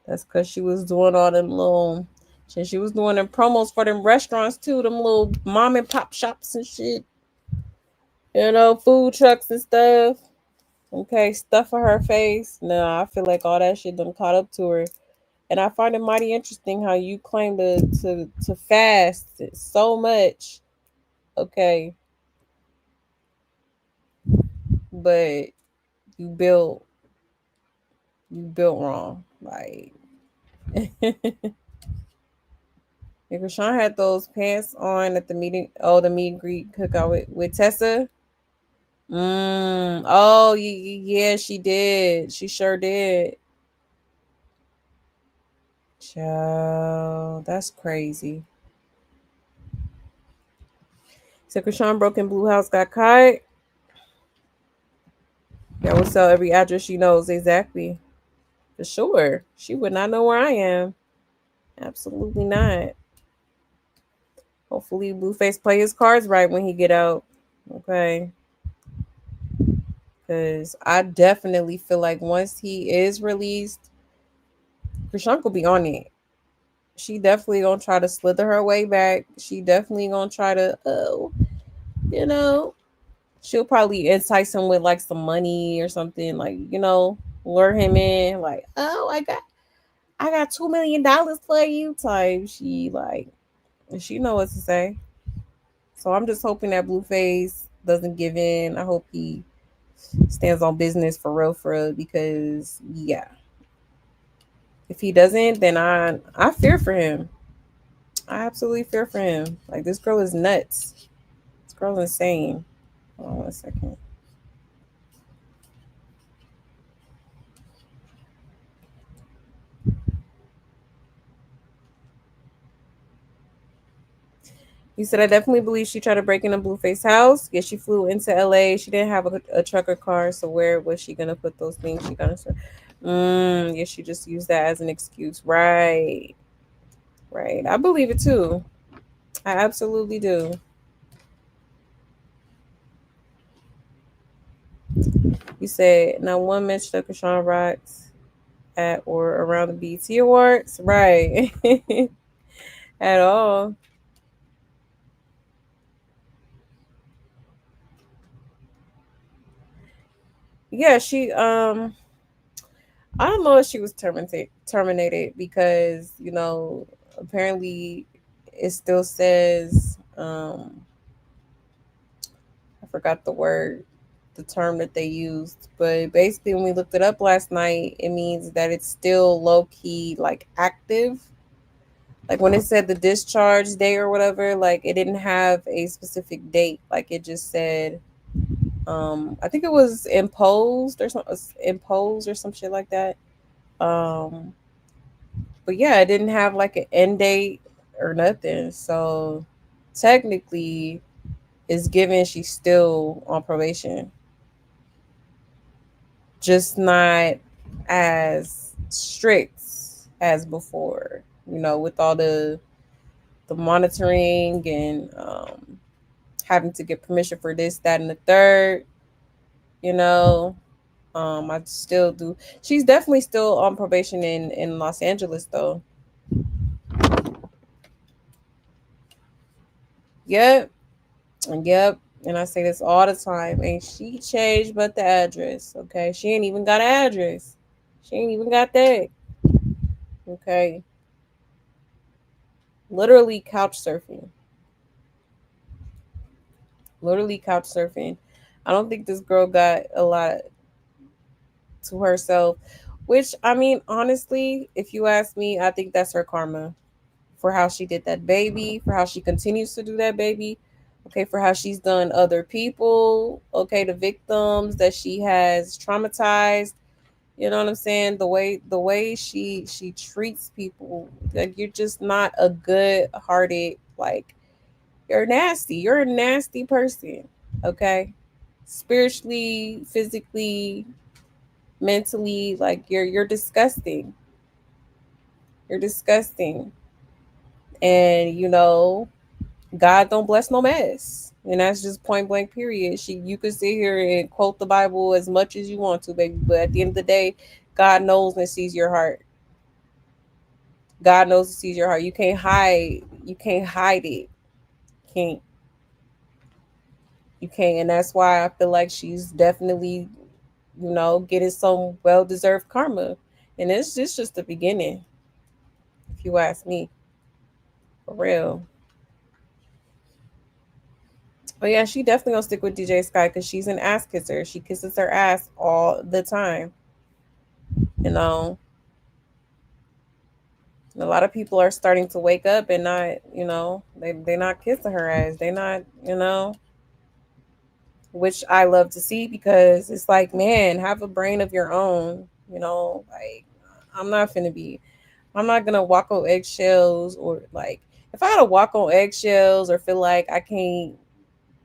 That's because she was doing all them little, she was doing them promos for them restaurants too, them little mom and pop shops and shit. You know, food trucks and stuff. Okay, stuff for her face. No, I feel like all that shit done caught up to her. And I find it mighty interesting how you claim to fast so much. Okay, but you built wrong. Like if Rashawn had those pants on at the meeting, oh, the meet and greet cookout with Tessa. Oh, yeah, she did. She sure did. Child, that's crazy. So Krishan Broken Blue House got caught. That would sell every address she knows. Exactly. For sure. She would not know where I am. Absolutely not. Hopefully Blueface play his cards right when he get out. Okay. Because I definitely feel like once he is released, Krishan will be on it. She definitely gonna try to slither her way back. She definitely gonna try to, you know, she'll probably entice him with like some money or something, like, lure him in, like, oh, I got $2 million for you type. She know what to say. So I'm just hoping that Blueface doesn't give in. I hope he stands on business for real, because yeah. If he doesn't, then I fear for him. I absolutely fear for him. Like, this girl is nuts. This girl's insane. Hold on 1 second. He said, I definitely believe she tried to break into Blueface house. Yes, she flew into LA. She didn't have a trucker car, so where was she gonna put those things? She gonna say, yeah, she just used that as an excuse. Right. Right. I believe it too. I absolutely do. He said, now one mentioned that Krishan rocks at or around the BT Awards. Right. At all. Yeah, I don't know if she was terminated because, apparently it still says, I forgot the term that they used, but basically when we looked it up last night, it means that it's still low key, like, active. Like when it said the discharge day or whatever, like it didn't have a specific date. Like it just said, I think it was imposed or some shit like that. Um, but yeah, it didn't have like an end date or nothing. So technically, it's given she's still on probation, just not as strict as before. With all the monitoring and having to get permission for this, that, and the third. You know, I still do. She's definitely still on probation in Los Angeles, though. Yep, yep. And I say this all the time. Ain't she changed but the address? Okay, she ain't even got an address. She ain't even got that. Okay. Literally couch surfing. Literally couch surfing. I don't think this girl got a lot to herself, which I mean, honestly, if you ask me, I think that's her karma for how she did that baby, for how she continues to do that baby. Okay, for how she's done other people, okay, the victims that she has traumatized. You know what I'm saying? The way she treats people, like you're just not a good hearted, like you're nasty. You're a nasty person. Okay? Spiritually, physically, mentally, like you're disgusting. You're disgusting. And God don't bless no mess. And that's just point blank period. You could sit here and quote the Bible as much as you want to, baby. But at the end of the day, God knows and sees your heart. God knows and sees your heart. You can't hide it. Can't you can't. And that's why I feel like she's definitely, getting some well deserved karma. And it's just the beginning, if you ask me. For real. But yeah, she definitely gonna stick with DJ Sky because she's an ass kisser. She kisses her ass all the time. You know, a lot of people are starting to wake up and not, they not kissing her ass. They not, which I love to see because it's like, man, have a brain of your own. Like I'm not gonna be. I'm not gonna walk on eggshells or like if I gotta walk on eggshells or feel like I can't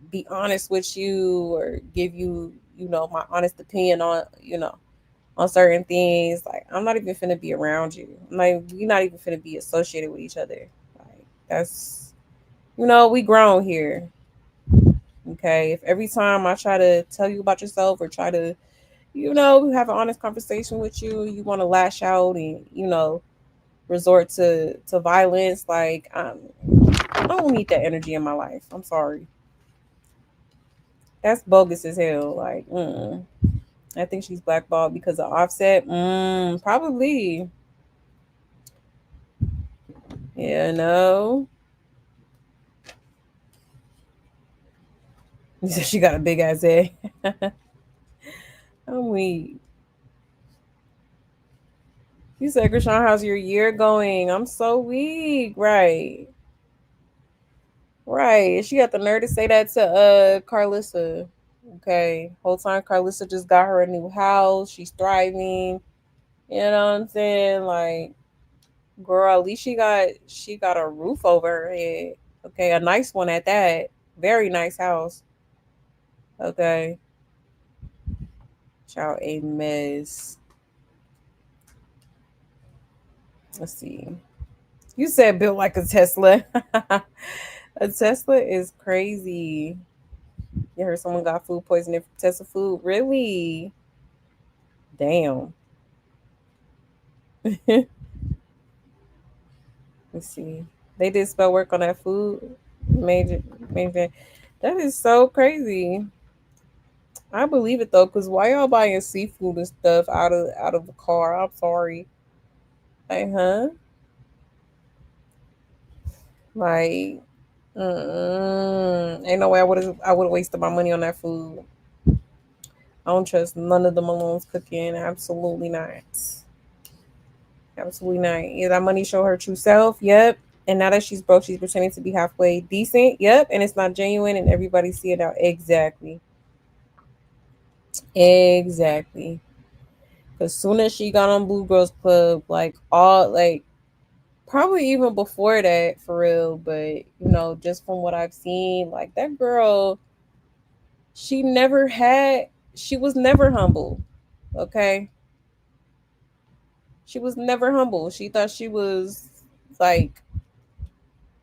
be honest with you or give you, my honest opinion on, on certain things. Like I'm not even finna be around you. Like we're not even finna be associated with each other. Like that's we grown here. Okay. If every time I try to tell you about yourself or try to, have an honest conversation with you, you want to lash out and, resort to violence, like I don't need that energy in my life. I'm sorry. That's bogus as hell. Like, I think she's blackballed because of Offset. Probably. Yeah, no. She got a big ass head. I'm weak. You said, Krishan, how's your year going? I'm so weak. Right. Right. She got the nerve to say that to Carlissa. Okay. Whole time Carlissa just got her a new house. She's thriving. You know what I'm saying? Like, girl, at least she got a roof over her head. Okay, a nice one at that. Very nice house. Okay. Child a mess. Let's see. You said built like a Tesla. A Tesla is crazy. You heard someone got food poisoning from Tesla food? Really? Damn. Let's see. They did spell work on that food. Major, major. That is so crazy. I believe it though, cause why y'all buying seafood and stuff out of the car? I'm sorry. Like, huh? Like, ain't no way I would have wasted my money on that food. I don't trust none of the Malone's cooking. Absolutely not. Absolutely not. Yeah, that money show her true self. Yep. And now that she's broke, she's pretending to be halfway decent. Yep. And it's not genuine, and everybody see it now. Exactly. Exactly. As soon as she got on Blue Girls Club, like all like probably even before that for real, but just from what I've seen, like that girl, she never had she was never humble. Okay? She was never humble. She thought she was like,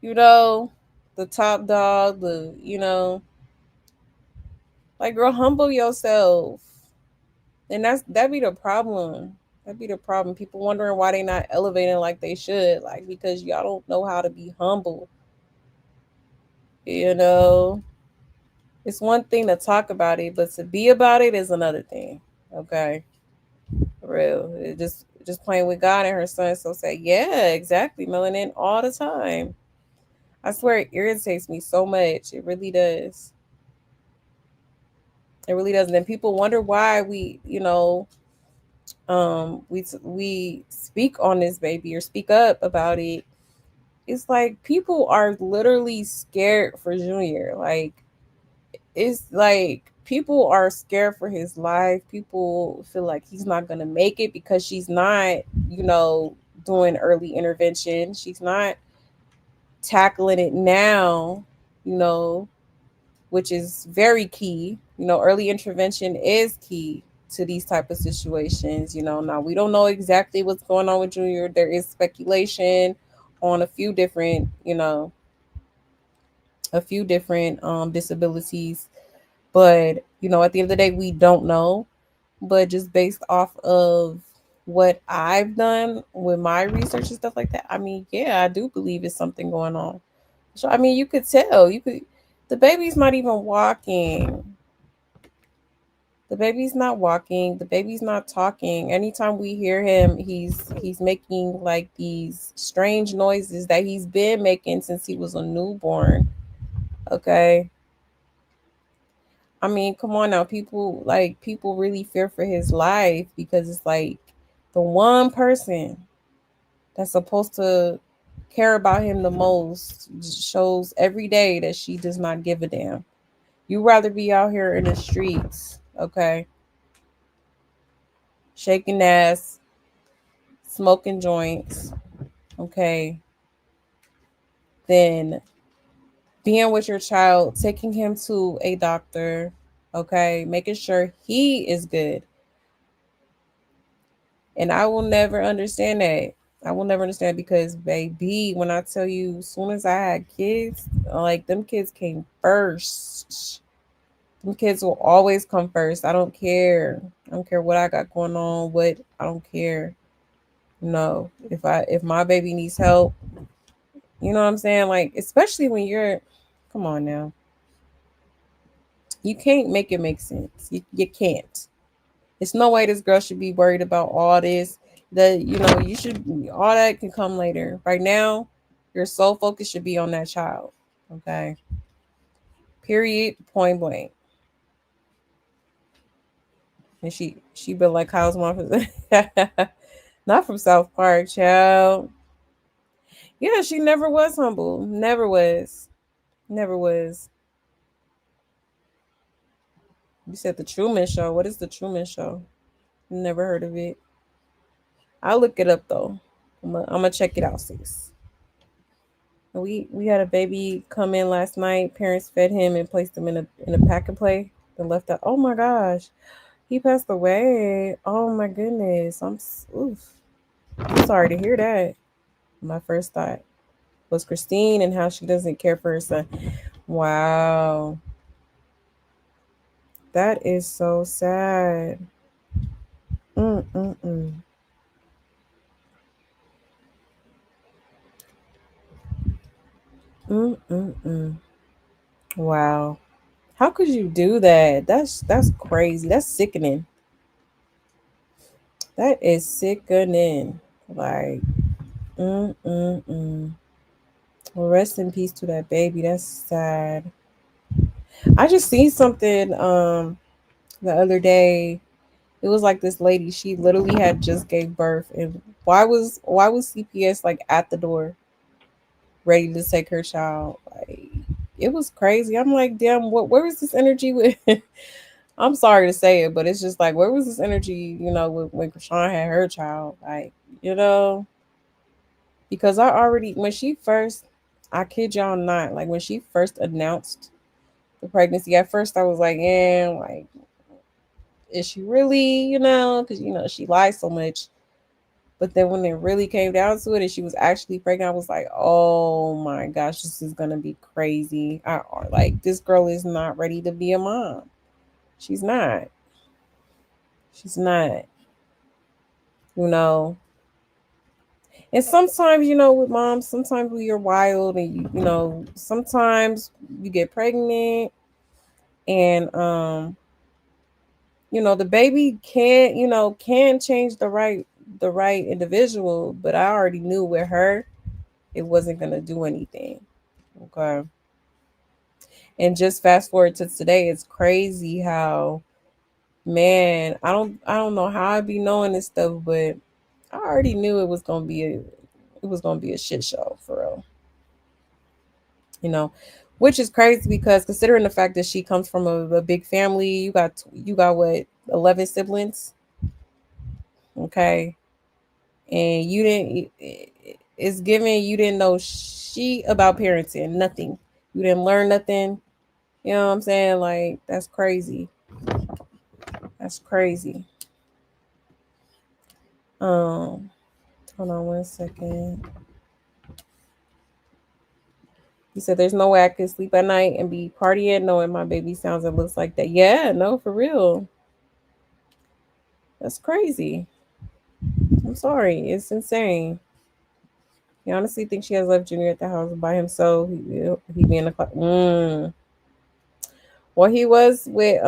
you know, the top dog, like girl, humble yourself. And that be the problem. That be the problem. People wondering why they not elevating like they should, like because y'all don't know how to be humble. You know, it's one thing to talk about it, but to be about it is another thing. Okay, for real. It just playing with God and her son. So say, yeah, exactly, melanin all the time. I swear it irritates me so much. It really does. It really does. And then people wonder why we speak on this baby or speak up about it. It's like people are literally scared for Junior. Like it's like people are scared for his life. People feel like he's not gonna make it because she's not, you know, doing early intervention. She's not tackling it now, you know, which is very key. You know, early intervention is key to these type of situations. You know, now we don't know exactly what's going on with Junior. There is speculation on a few different, disabilities, but you know, at the end of the day, we don't know. But just based off of what I've done with my research and stuff like that, I mean, yeah, I do believe it's something going on. So I mean, you could tell. You could. The baby's not even walking. The baby's not walking. The baby's not talking. Anytime we hear him, he's making like these strange noises that he's been making since he was a newborn. Okay. I mean, come on now. People really fear for his life because it's like the one person that's supposed to care about him the most shows every day that she does not give a damn. You rather be out here in the streets, okay, shaking ass, smoking joints, okay, than being with your child, taking him to a doctor, okay, making sure he is good. And I will never understand that. I will never understand because, baby, when I tell you, as soon as I had kids, like them kids came first. Them kids will always come first. I don't care. I don't care what I got going on. What I don't care. No, if my baby needs help, you know what I'm saying? Like, especially when you're, come on now, you can't make it make sense. You can't. It's no way this girl should be worried about all this. That you should, all that can come later. Right now, your sole focus should be on that child. Okay. Period. Point blank. And she built like Kyle's mom from not from South Park, child. Yeah, she never was humble. Never was. Never was. You said the Truman Show. What is the Truman Show? Never heard of it. I'll look it up though. I'm gonna check it out, sis. We had a baby come in last night. Parents fed him and placed him in a pack and play. And left out. Oh my gosh, he passed away. Oh my goodness. Oof. I'm sorry to hear that. My first thought was Christine and how she doesn't care for her son. Wow, that is so sad. Mm mm mm mm mm mm. Wow. How could you do that? That's crazy. That's sickening. That is sickening. Like, mm mm mm. Well, rest in peace to that baby. That's sad. I just seen something the other day. It was like this lady. She literally had just gave birth, and why was CPS like at the door, ready to take her child? Like, it was crazy. I'm like, damn, where was this energy with? I'm sorry to say it, but it's just like, where was this energy, when Krishan had her child? Like, you know, because I already, when she first, I kid y'all not, like when she first announced the pregnancy, at first I was like, yeah, like, is she really, because, she lies so much. But then when it really came down to it and she was actually pregnant, I was like, oh my gosh, this is going to be crazy. Like, this girl is not ready to be a mom. She's not. She's not. You know. And sometimes, with moms, sometimes we are wild and sometimes you get pregnant and the baby can change the right individual, but I already knew with her it wasn't gonna do anything. Okay. And just fast forward to today, it's crazy how, man, I don't know how I be knowing this stuff, but I already knew it was gonna be a shit show for real. You know, which is crazy because considering the fact that she comes from a big family, you got what, 11 siblings, okay, and you didn't. It's given you didn't know shit about parenting, nothing. You didn't learn nothing. You know what I'm saying? Like that's crazy. That's crazy. Um, Hold on 1 second. He said, "There's no way I could sleep at night and be partying knowing my baby sounds and looks like that." Yeah, no, for real. That's crazy. I'm sorry. It's insane. He honestly thinks she has left Junior at the house by himself. He be in the class. Well, he was with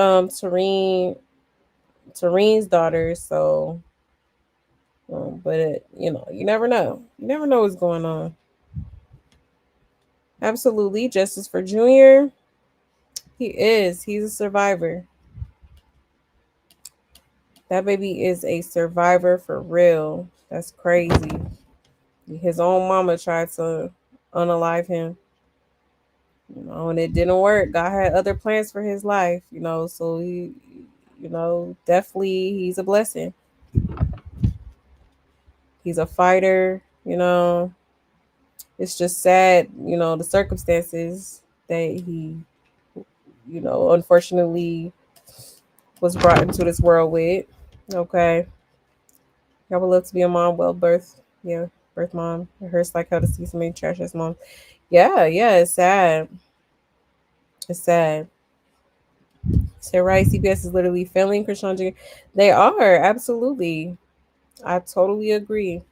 Tarene's daughter. So, but you never know. You never know what's going on. Absolutely, justice for Junior. He is. He's a survivor. That baby is a survivor for real. That's crazy. His own mama tried to unalive him, and it didn't work. God had other plans for his life, so definitely he's a blessing. He's a fighter, It's just sad, the circumstances that he, unfortunately was brought into this world with. Okay. I would love to be a mom. Well, birth mom. It hurts like hell to see so many trash ass moms. Yeah, yeah, it's sad. It's sad. So right, CBS is literally failing Krishan Jr. They are, absolutely. I totally agree.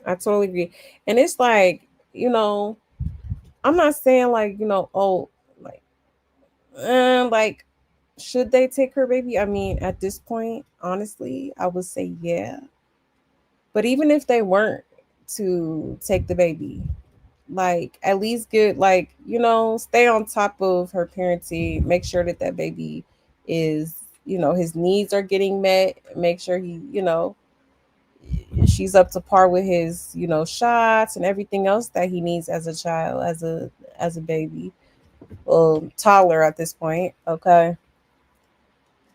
I totally agree. And it's like, I'm not saying like, oh, like, like, should they take her baby? I mean, at this point, honestly, I would say yeah. But even if they weren't to take the baby, like at least get like stay on top of her parenting, make sure that baby is his needs are getting met, make sure she's up to par with his shots and everything else that he needs as a child, as a baby, toddler at this point. Okay,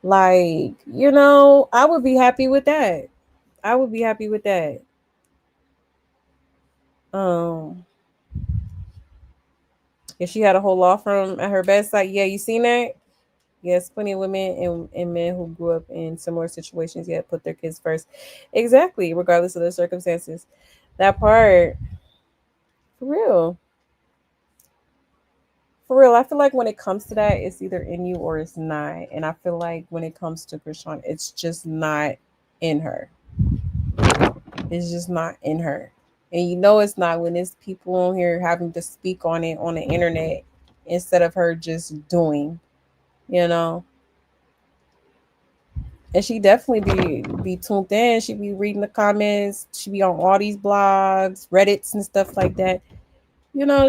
like I would be happy with that. I would be happy with that. um if she had a whole law firm at her bedside, yeah, you seen that. Yes, plenty of women and men who grew up in similar situations yet put their kids first. Exactly, regardless of the circumstances. That part, for real. For real, I feel like when it comes to that, it's either in you or it's not. And I feel like when it comes to Krishan, it's just not in her. It's just not in her. And it's not when it's people on here having to speak on it on the internet instead of her just doing, you know. And she definitely be tuned in. She be reading the comments. She be on all these blogs, Reddits and stuff like that.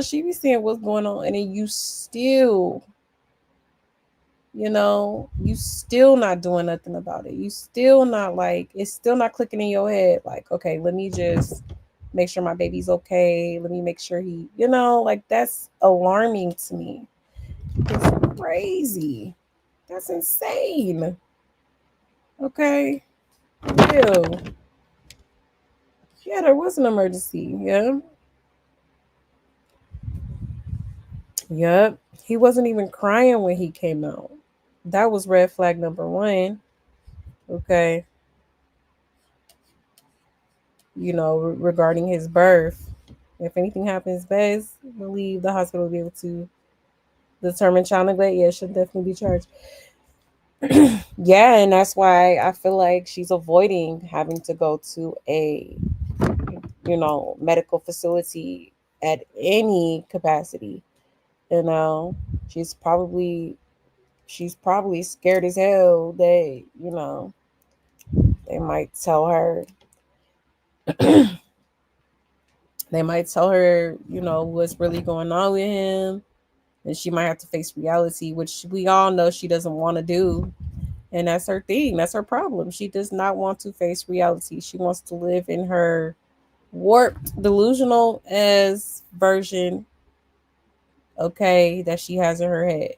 She be seeing what's going on, and then you still not doing nothing about it. You still not like it's still not clicking in your head. Like, okay, let me just make sure my baby's okay. Let me make sure like that's alarming to me. It's crazy. That's insane. Okay. Real. Yeah, there was an emergency. Yeah. Yep. He wasn't even crying when he came out. That was red flag number one. Okay. Regarding his birth. If anything happens, best believe the hospital will be able to determine child neglect. Yeah, should definitely be charged. Yeah, and that's why I feel like she's avoiding having to go to a medical facility at any capacity. You know, she's probably she's probably scared as hell that they might tell her They might tell her, what's really going on with him, and she might have to face reality, which we all know she doesn't want to do. And that's her thing. That's her problem. She does not want to face reality. She wants to live in her warped, delusional as version, okay, that she has in her head.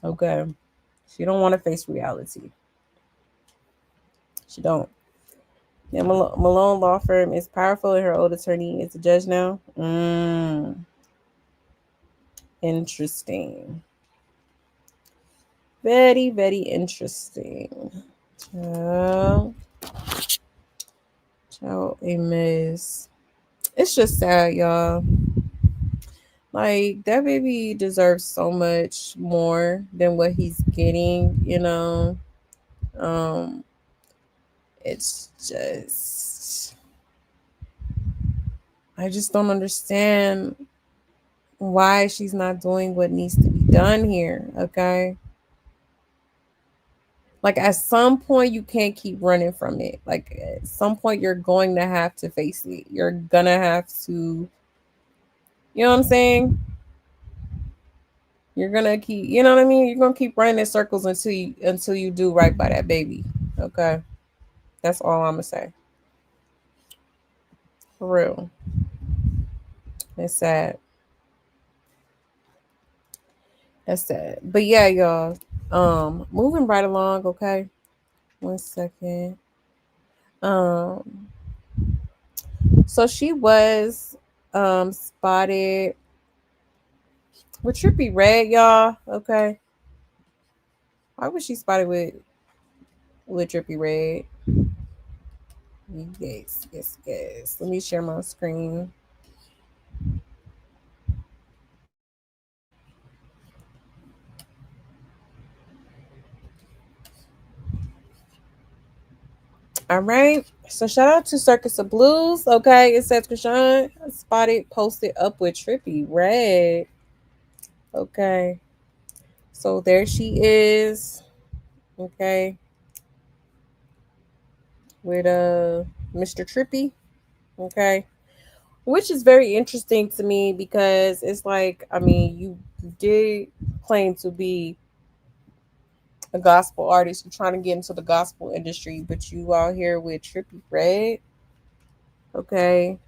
Okay. She don't want to face reality. She don't. Yeah, Malone Law Firm is powerful, and her old attorney is a judge now. Interesting. Very, very interesting. Child, child, a mess. It's just sad, y'all. Like, that baby deserves so much more than what he's getting. Um, it's just, I just don't understand why she's not doing what needs to be done here, okay? Like, at some point you can't keep running from it. Like, at some point you're going to have to face it. You're gonna have to, you know what I'm saying? You're gonna keep, you know what I mean? You're gonna keep running in circles until you do right by that baby. Okay. That's all I'm gonna say. For real. It's sad. That's sad. But yeah, y'all. Moving right along, okay? 1 second. Um, so she was spotted with Trippy Red, y'all. Okay. Why was she spotted with Trippy Red? Yes, yes, yes. Let me share my screen. All right. So shout out to Circus of Blues. Okay. It says Krishan spotted posted up with Trippy Red. Okay. So there she is. Okay. With Mr. Trippy. Okay. Which is very interesting to me because it's like, I mean, you did claim to be a gospel artist. You're trying to get into the gospel industry, but you out here with Trippy Red. Okay.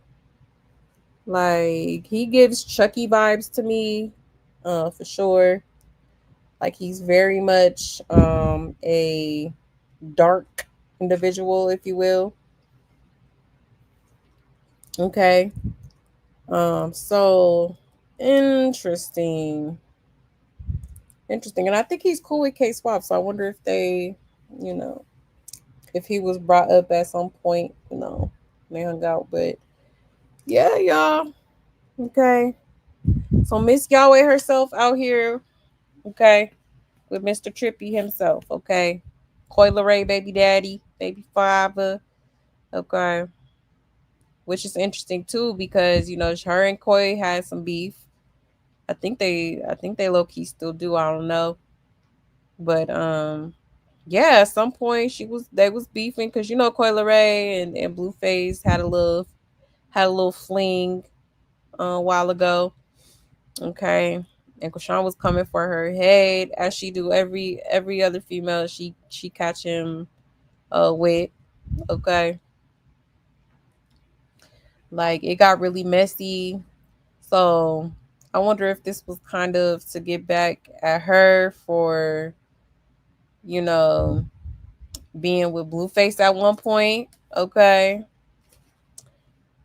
Like, he gives Chucky vibes to me, for sure. Like, he's very much a dark individual, if you will. Okay. So interesting. Interesting. And I think he's cool with K Swap. So I wonder if you know, if he was brought up at some point, they hung out. But yeah, y'all. Okay. So Miss Yahweh herself out here, okay, with Mr. Trippy himself, okay. Coyle Ray, baby daddy, baby father, okay. Which is interesting too because her and Koi had some beef. I think they low key still do. I don't know, but yeah, at some point they was beefing because Coyle Ray and Blueface had a little fling a while ago. Okay. And Krishan was coming for her head as she do every other female she catch him with. Okay. Like, it got really messy. So I wonder if this was kind of to get back at her for, you know, being with Blueface at one point. Okay.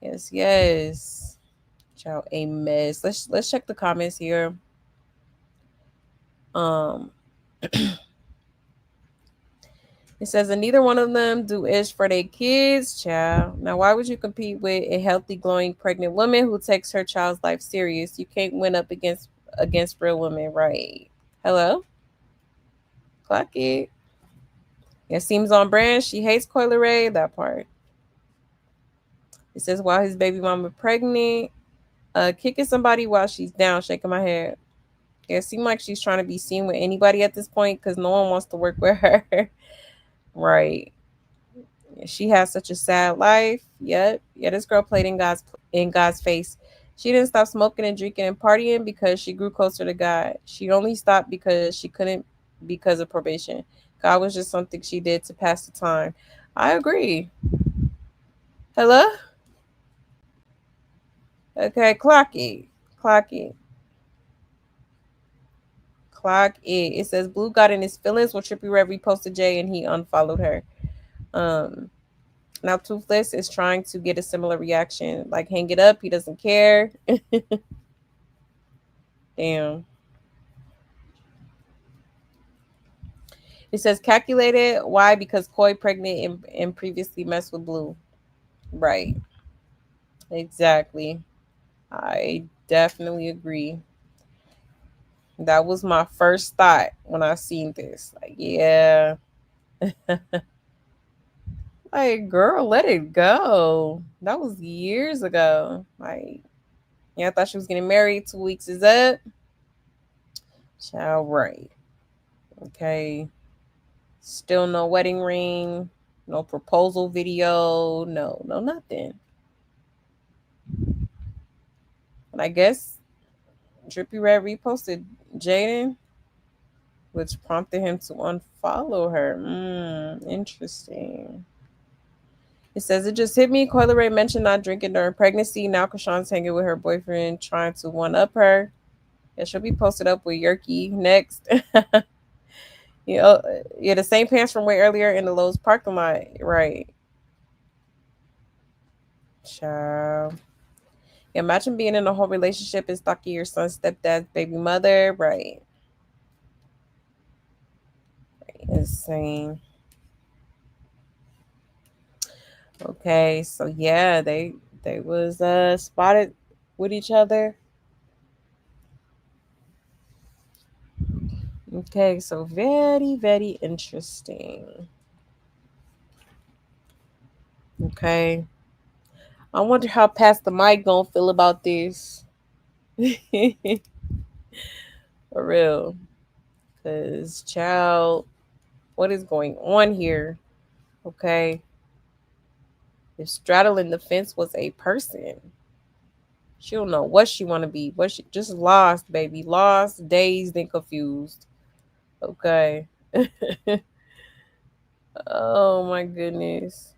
Yes, yes. Child, a mess. Let's check the comments here. Um It says, and neither one of them do ish for their kids, child. Now, why would you compete with a healthy, glowing, pregnant woman who takes her child's life serious? You can't win up against real women, right? Hello, clock it. It seems on brand. She hates Coyle Ray. That part. It says, while his baby mama pregnant, kicking somebody while she's down, shaking my head. Yeah, it seems like she's trying to be seen with anybody at this point because no one wants to work with her. Right. She has such a sad life. Yep. Yeah, this girl played in God's face. She didn't stop smoking and drinking and partying because she grew closer to God. She only stopped because she couldn't because of probation. God was just something she did to pass the time. I agree. Hello? Okay, clock it. Clock it. Clock it. It says Blue got in his feelings when Trippy Red reposted Jay and he unfollowed her. Um Now Toothless is trying to get a similar reaction. Like hang it up, he doesn't care. Damn. It says calculated. Why? Because Koi pregnant and previously messed with Blue. Right. Exactly. I definitely agree. That was my first thought when I seen this. Like, yeah. Like, girl, let it go. That was years ago. Like, yeah, I thought she was getting married. 2 weeks is up. Child, right. Okay. Still no wedding ring, no proposal video, no nothing. And I guess Trippy Red reposted Jaden, which prompted him to unfollow her. Interesting. It says it just hit me. Coyle Ray mentioned not drinking during pregnancy. Now Krishan's hanging with her boyfriend, trying to one up her. Yeah, she'll be posted up with Yerky next. You know, yeah, the same pants from way earlier in the Lowe's parking lot, right? Child. Yeah, imagine being in a whole relationship and stalking your son's stepdad's baby mother, right? Insane. Okay, so yeah, they was spotted with each other. Okay, so very interesting. Okay, I wonder how Pastor Mike gonna feel about this. For real, cause child, what is going on here? Okay, if straddling the fence was a person, she don't know what she want to be. What she just lost, baby, lost, dazed, and confused. Okay. Oh my goodness.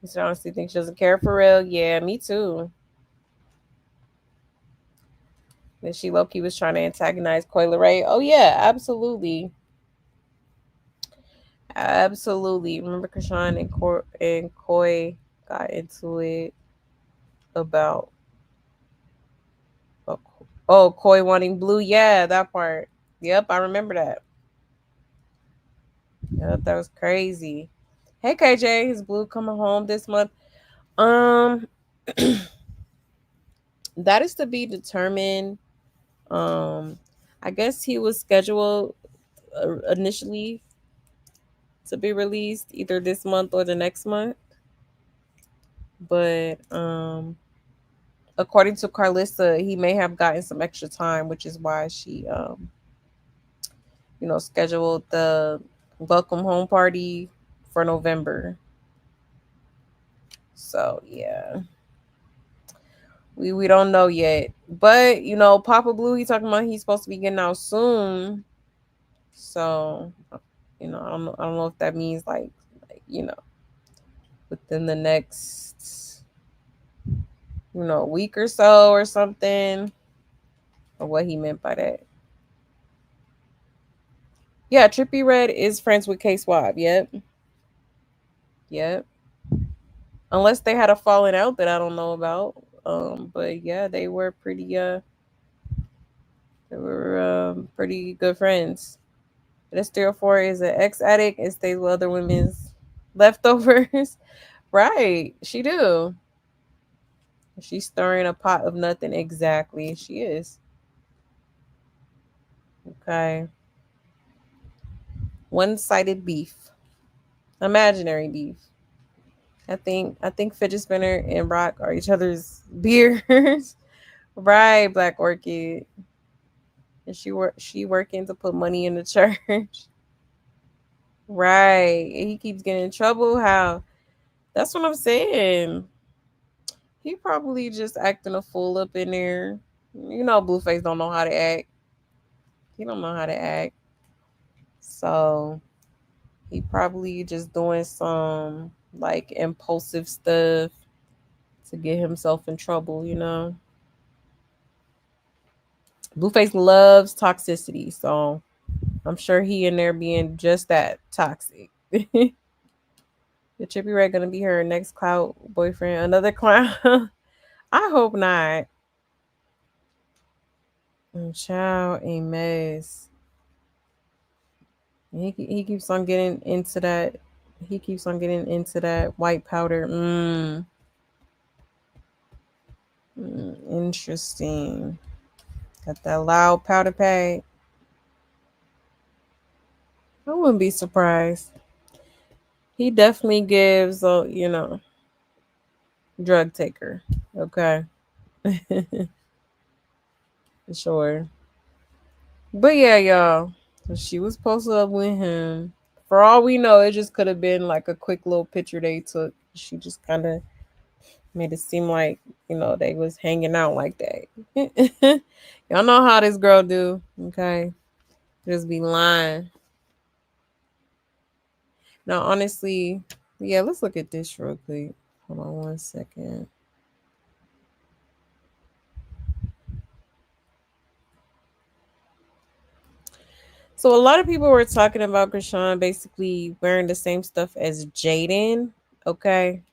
I honestly think she doesn't care for real. Yeah, me too. That she low key was trying to antagonize Coyle Ray. Oh yeah, absolutely, absolutely. Remember Krishan and Coy got into it about oh, Coy wanting Blue. Yeah, that part. Yep, I remember that. Yep, that was crazy. Hey KJ, is Blue coming home this month? Um, that is to be determined. Um, I guess he was scheduled initially to be released either this month or the next month. But according to Carlissa, he may have gotten some extra time, which is why she scheduled the welcome home party for November. So yeah. We don't know yet. But Papa Blue, he talking about he's supposed to be getting out soon. So I don't know if that means like within the next week or so or something, or what he meant by that. Yeah, Trippy Red is friends with K Swab. Yep. Yep. Unless they had a falling out that I don't know about. But yeah, they were pretty good friends. This 304 is an ex addict and stays with other women's leftovers. Right. She do. She's stirring a pot of nothing. Exactly. She is. Okay. One-sided beef. Imaginary beef. I think Fidget Spinner and Rock are each other's beers. Right, Black Orchid. And she working to put money in the church. Right. And he keeps getting in trouble. How? That's what I'm saying. He probably just acting a fool up in there. You know, Blueface don't know how to act. He don't know how to act. So he probably just doing some like impulsive stuff to get himself in trouble, you know. Blueface loves toxicity, so I'm sure he in there being just that toxic. The Trippy Red gonna be her next clout boyfriend, another clown. I hope not. Child, a mess. He keeps on getting into that. He keeps on getting into that white powder. Interesting. Got that loud powder pack. I wouldn't be surprised. He definitely gives a drug taker. Okay, for sure. But yeah, y'all. So she was posted up with him. For all we know, it just could have been like a quick little picture they took. She just kind of made it seem like they was hanging out like that. Y'all know how this girl do. Okay, just be lying. Now, honestly, yeah. Let's look at this real quick. Hold on 1 second. So a lot of people were talking about Krishan basically wearing the same stuff as Jaden. Okay.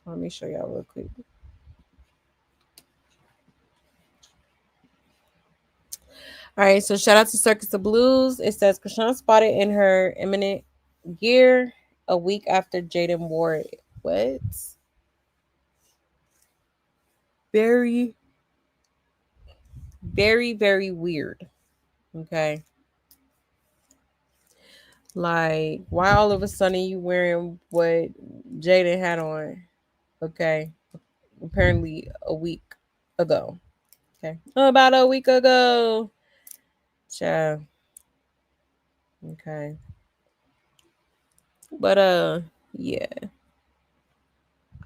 Let me show y'all real quick. All right, so shout out to Circus of Blues. It says Krishan spotted in her imminent gear a week after Jaden wore it. What? Very, very, very weird. Okay. Like, why all of a sudden you wearing what Jaden had on? Okay. Apparently a week ago. Okay. About a week ago. Ciao. Okay. But yeah.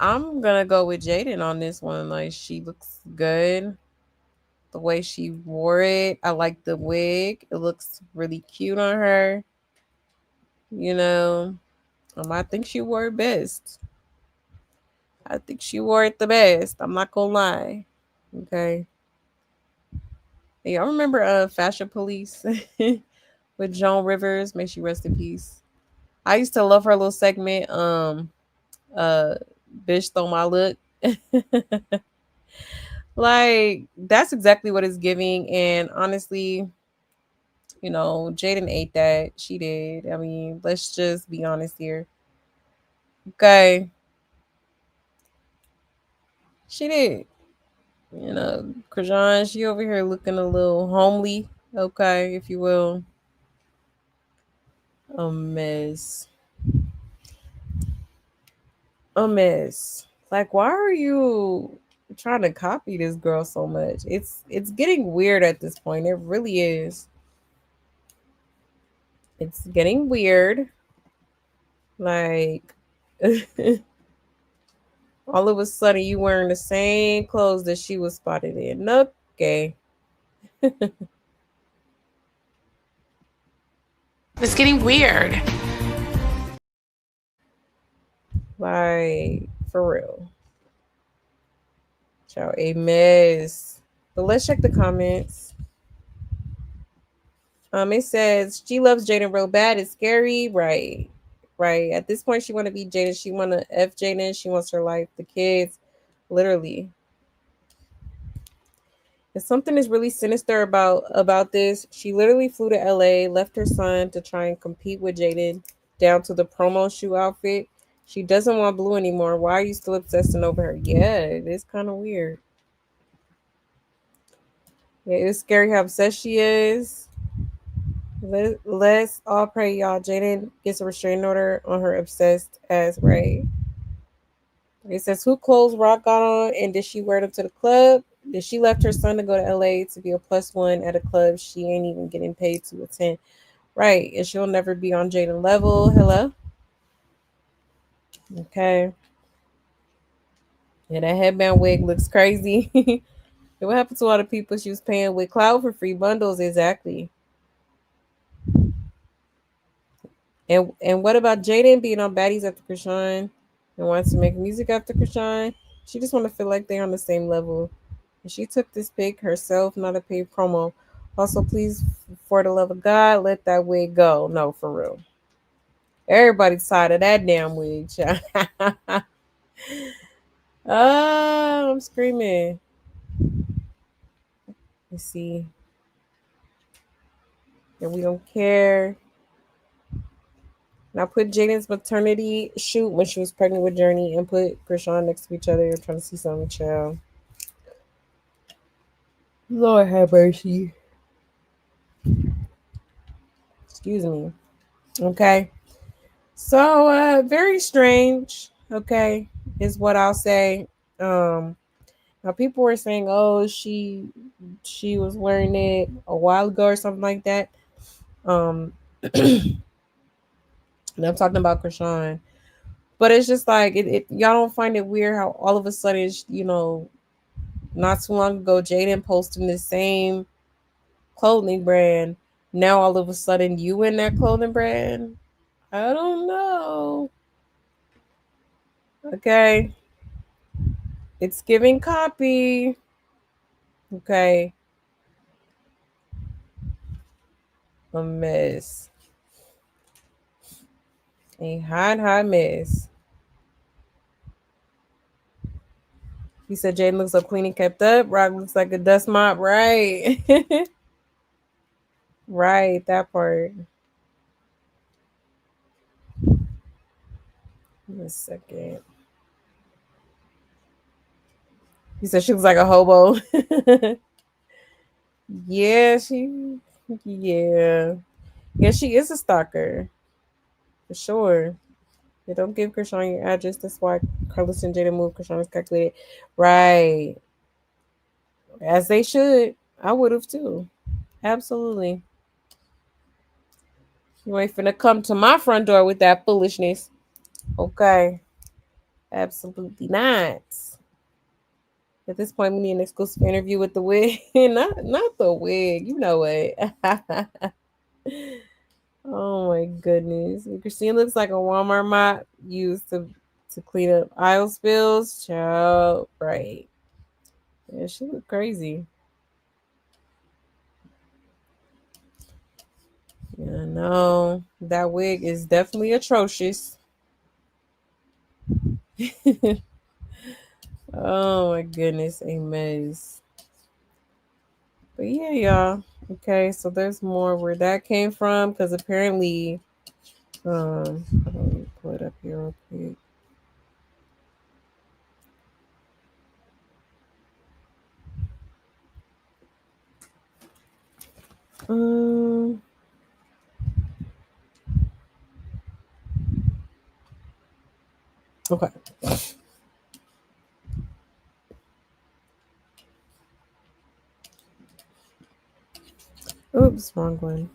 I'm gonna go with Jaden on this one. Like, she looks good. The way she wore it. I like the wig. It looks really cute on her. You know. I think she wore it best. I think she wore it the best. I'm not gonna lie. Okay. Hey, y'all remember Fashion Police with Joan Rivers? May she rest in peace. I used to love her little segment. Uh Bitch stole my look. Like, that's exactly what it's giving. And honestly, Jaden ate that. She did. I mean, let's just be honest here. Okay. She did. Krajan, she over here looking a little homely, okay, if you will. A mess. A mess. Like, why are you trying to copy this girl so much? It's getting weird at this point. It really is. It's getting weird. Like, all of a sudden you wearing the same clothes that she was spotted in. Okay. It's getting weird. Like, for real. Ciao, a mess. But let's check the comments. It says she loves Jaden real bad. It's scary, right? Right. At this point, she want to be Jaden. She want to f Jaden. She wants her life, the kids, literally. If something is really sinister about this, she literally flew to LA, left her son to try and compete with Jaden, down to the promo shoe outfit. She doesn't want Blue anymore. Why are you still obsessing over her? Yeah, it is kind of weird. Yeah, it's scary how obsessed she is. Let's all pray, y'all. Jaden gets a restraining order on her obsessed ass, right? It says, who clothes Rock got on, and did she wear them to the club? Did she left her son to go to LA to be a plus one at a club she ain't even getting paid to attend? Right, and she'll never be on Jaden level. Hello? Okay. Yeah, that headband wig looks crazy. What happened to all the people she was paying with cloud for free bundles? Exactly. And what about Jaden being on baddies after Krishan and wants to make music after Krishan? She just want to feel like they're on the same level. And she took this pic herself, not a paid promo. Also, please, for the love of God, let that wig go. No, for real. Everybody's tired of that damn wig. Oh, I'm screaming. Let's see. And we don't care. Now put Jaden's maternity shoot when she was pregnant with Journey and put Krishan next to each other. I'm trying to see something, child. Lord have mercy. Excuse me. Okay. So very strange, okay, is what I'll say. Um Now people were saying, oh, she was wearing it a while ago or something like that. Um and I'm talking about Krishan. But it's just like y'all don't find it weird how all of a sudden, not too long ago, Jaden posting the same clothing brand. Now all of a sudden you in that clothing brand. I don't know. Okay. It's giving copy. Okay. A mess. A hot mess. He said Jaden looks so clean and kept up. Rock looks like a dust mop. Right. Right. That part. Give me a second. He said she looks like a hobo. Yeah, yeah. Yeah, she is a stalker. For sure. Yeah, don't give Krishan your address. That's why Carlos and Jada moved. Krishan is calculated. Right. As they should. I would have too. Absolutely. You ain't finna come to my front door with that foolishness. Okay. Absolutely not. At this point, we need an exclusive interview with the wig. Not the wig. You know what? Oh my goodness. Christine looks like a Walmart mop used to clean up aisle spills. Child. Right. Yeah, she look crazy. Yeah, no. That wig is definitely atrocious. Oh my goodness, a mess. But yeah, y'all. Okay, so there's more where that came from because apparently, let me pull it up here real quick. Um, okay. Oops, wrong one.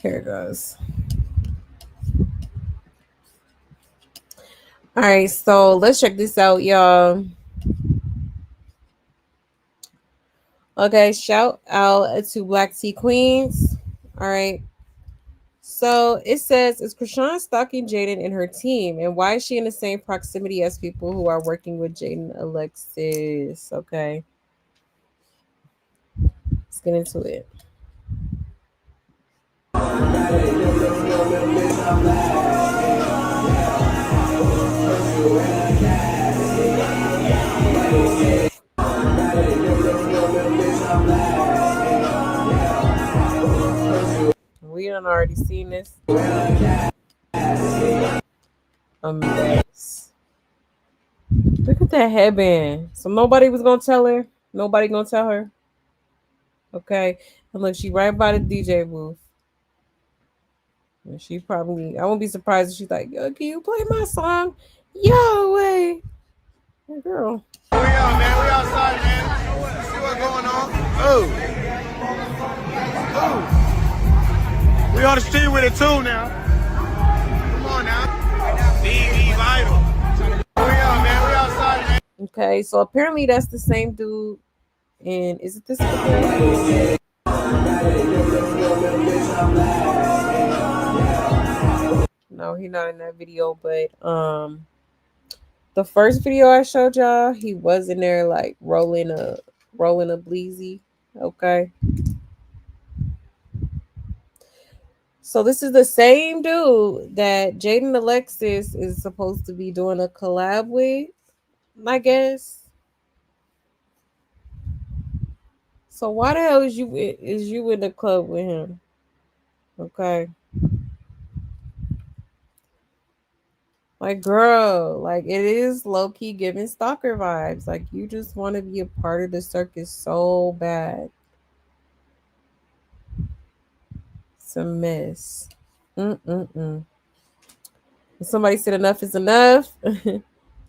Here it goes. All right, so let's check this out, y'all. Okay, shout out to Black Tea Queens. All right. So it says, is Krishan stalking Jaden and her team? And why is she in the same proximity as people who are working with Jaden Alexis? Okay. Let's get into it. We done already seen this. A mess. Look at that headband. So nobody was gonna tell her. Nobody gonna tell her. Okay. And look, she right by the DJ booth. And she probably, I won't be surprised if she's like, yo, can you play my song? Yo, way. Hey, girl. We out, man. We outside, man. See what's going on. Oh. We on the street with it too now. Come on now. DE Vital. We out, man. We outside, man. Okay, so apparently that's the same dude. And is it this video? No, he's not in that video, but the first video I showed y'all, he was in there like rolling a bleezy. Okay. So this is the same dude that Jaden Alexis is supposed to be doing a collab with, I guess. So why the hell is you in the club with him? Okay. Like, girl, like it is low key giving stalker vibes. Like you just want to be a part of the circus so bad. It's a mess. Somebody said enough is enough.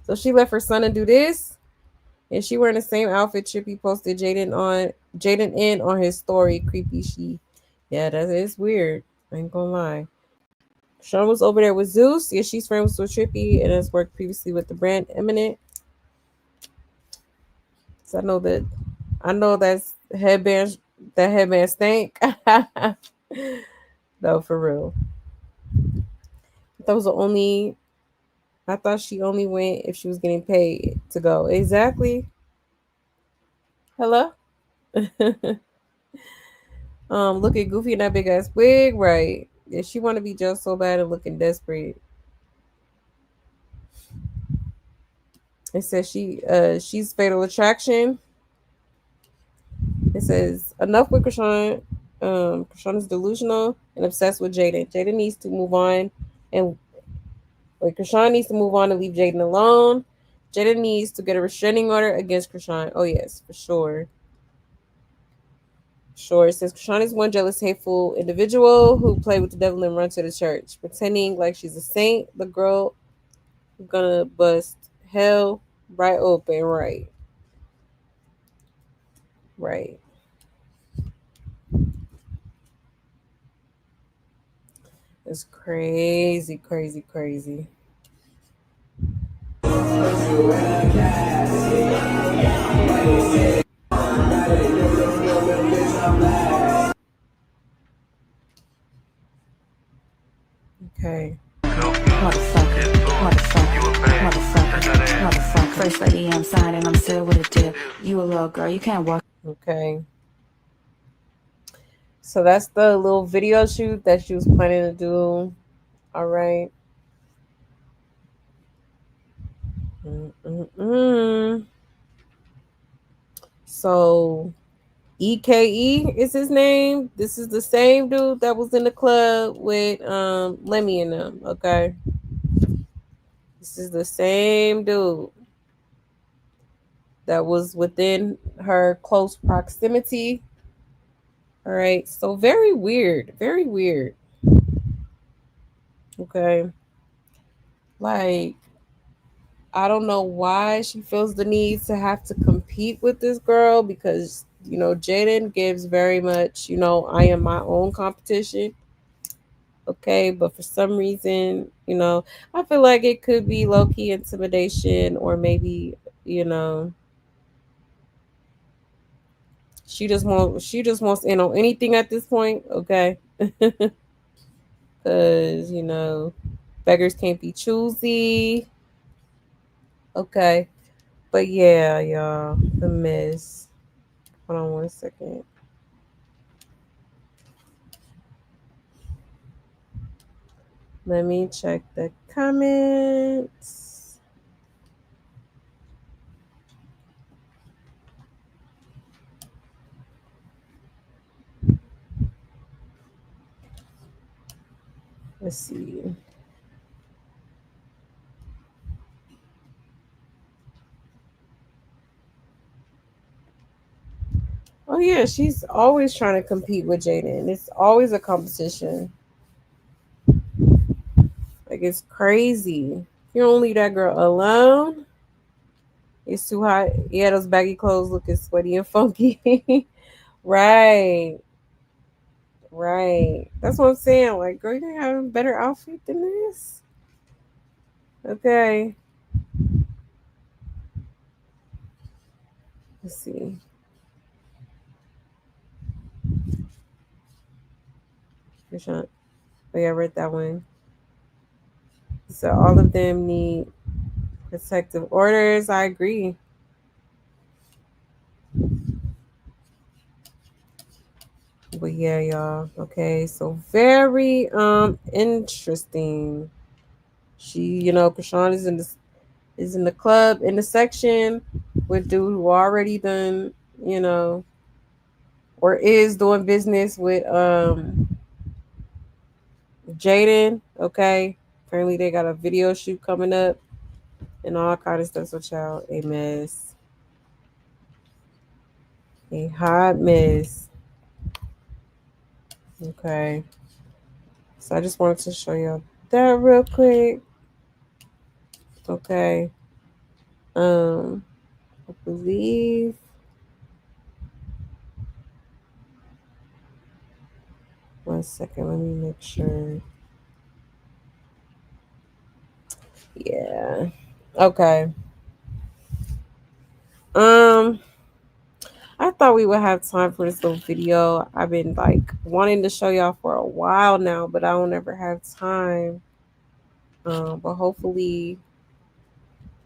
So she left her son to do this. And she wearing the same outfit Trippy posted Jaden in on his story. Creepy she. Yeah, that is weird. I ain't gonna lie. Sean was over there with Zeus. Yeah, she's friends with Trippy and has worked previously with the brand Eminent. So I know that's that headband stank. No, for real. I thought she only went if she was getting paid to go. Exactly. Hello? Look at Goofy in that big ass wig, right? Yeah, she want to be just so bad and looking desperate. It says she's Fatal Attraction. It says enough with Krishan. Krishan is delusional and obsessed with Jaden. Jaden needs to move on and Krishan needs to move on and leave Jaden alone. Jaden needs to get a restraining order against Krishan. Oh yes, for sure. Sure. It says Krishan is one jealous, hateful individual who played with the devil and run to the church, pretending like she's a saint. The girl gonna bust hell right open, right. Right. It's crazy, crazy, crazy. Okay. Motherfucker. First lady, I'm signing, I'm still with a dip. You a little girl, you can't walk. Okay. So that's the little video shoot that she was planning to do. All right. So EKE is his name. This is the same dude that was in the club with Lemmy and them. Okay. This is the same dude that was within her close proximity. All right. So very weird. Very weird. Okay. Like, I don't know why she feels the need to have to compete with this girl because, Jaden gives very much, I am my own competition. Okay. But for some reason, I feel like it could be low key intimidation or maybe, she just wants in on anything at this point. Okay. Because, beggars can't be choosy. Okay. But yeah, y'all, the mess. Hold on 1 second. Let me check the comments. Let's see. Oh yeah, she's always trying to compete with Jaden. It's always a competition. Like it's crazy. You don't leave that girl alone. It's too hot. Yeah, those baggy clothes looking sweaty and funky. Right. Right. That's what I'm saying. Like, girl, you can have a better outfit than this. Okay. Let's see. Prashant. Oh, yeah, I read that one. So all of them need protective orders. I agree. But yeah, y'all. Okay. So very interesting. Krishan is in the club in the section with dude who already done, you know, or is doing business with Jaden. Okay. Apparently they got a video shoot coming up and all kind of stuff. So child, a mess. A hot mess. Okay. So I just wanted to show you that real quick. Okay. I believe. One second, let me make sure. Yeah. Okay. Um, I thought we would have time for this little video. I've been like wanting to show y'all for a while now, but I don't ever have time. But hopefully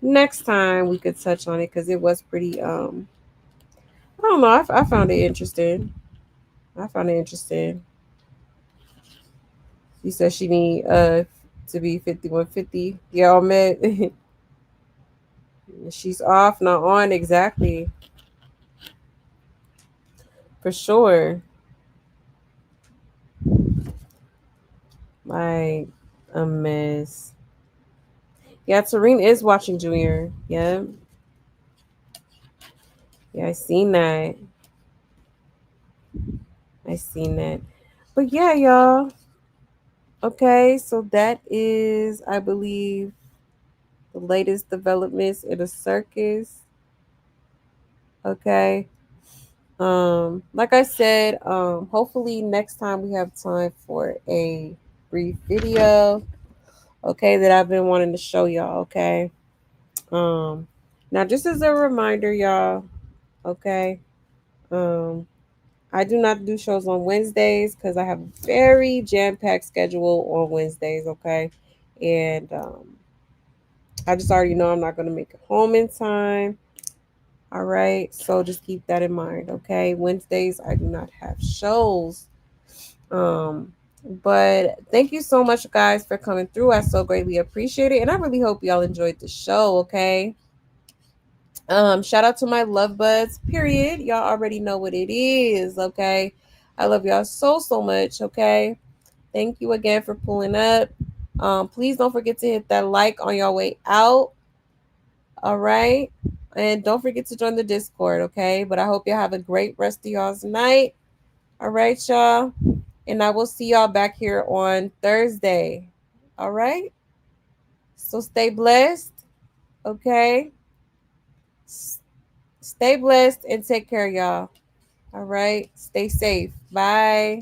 next time we could touch on it because it was pretty. I don't know. I found it interesting. I found it interesting. She said she need to be 5150. Y'all met. She's off, not on exactly. For sure. Like a mess. Yeah, Tareen is watching Junior. Yeah. Yeah, I seen that. I seen that. But yeah, y'all. Okay, so that is, I believe, the latest developments in the circus. Okay. Like I said, hopefully next time we have time for a brief video. Okay, that I've been wanting to show y'all. Okay. Um, Now just as a reminder, y'all. Okay. Um, I do not do shows on Wednesdays because I have a very jam-packed schedule on Wednesdays. Okay, and I just already know I'm not going to make it home in time. All right, so just keep that in mind. Okay, Wednesdays I do not have shows. Um, but thank you so much, guys, for coming through. I so greatly appreciate it, and I really hope y'all enjoyed the show. Okay. Shout out to my love buds, period. Y'all already know what it is, okay? I love y'all so much, okay? Thank you again for pulling up. Please don't forget to hit that like on your way out. All right. And don't forget to join the Discord, okay? But I hope y'all have a great rest of y'all's night. All right, y'all. And I will see y'all back here on Thursday. All right. So stay blessed, okay? Stay blessed and take care, y'all. All right. Stay safe. Bye.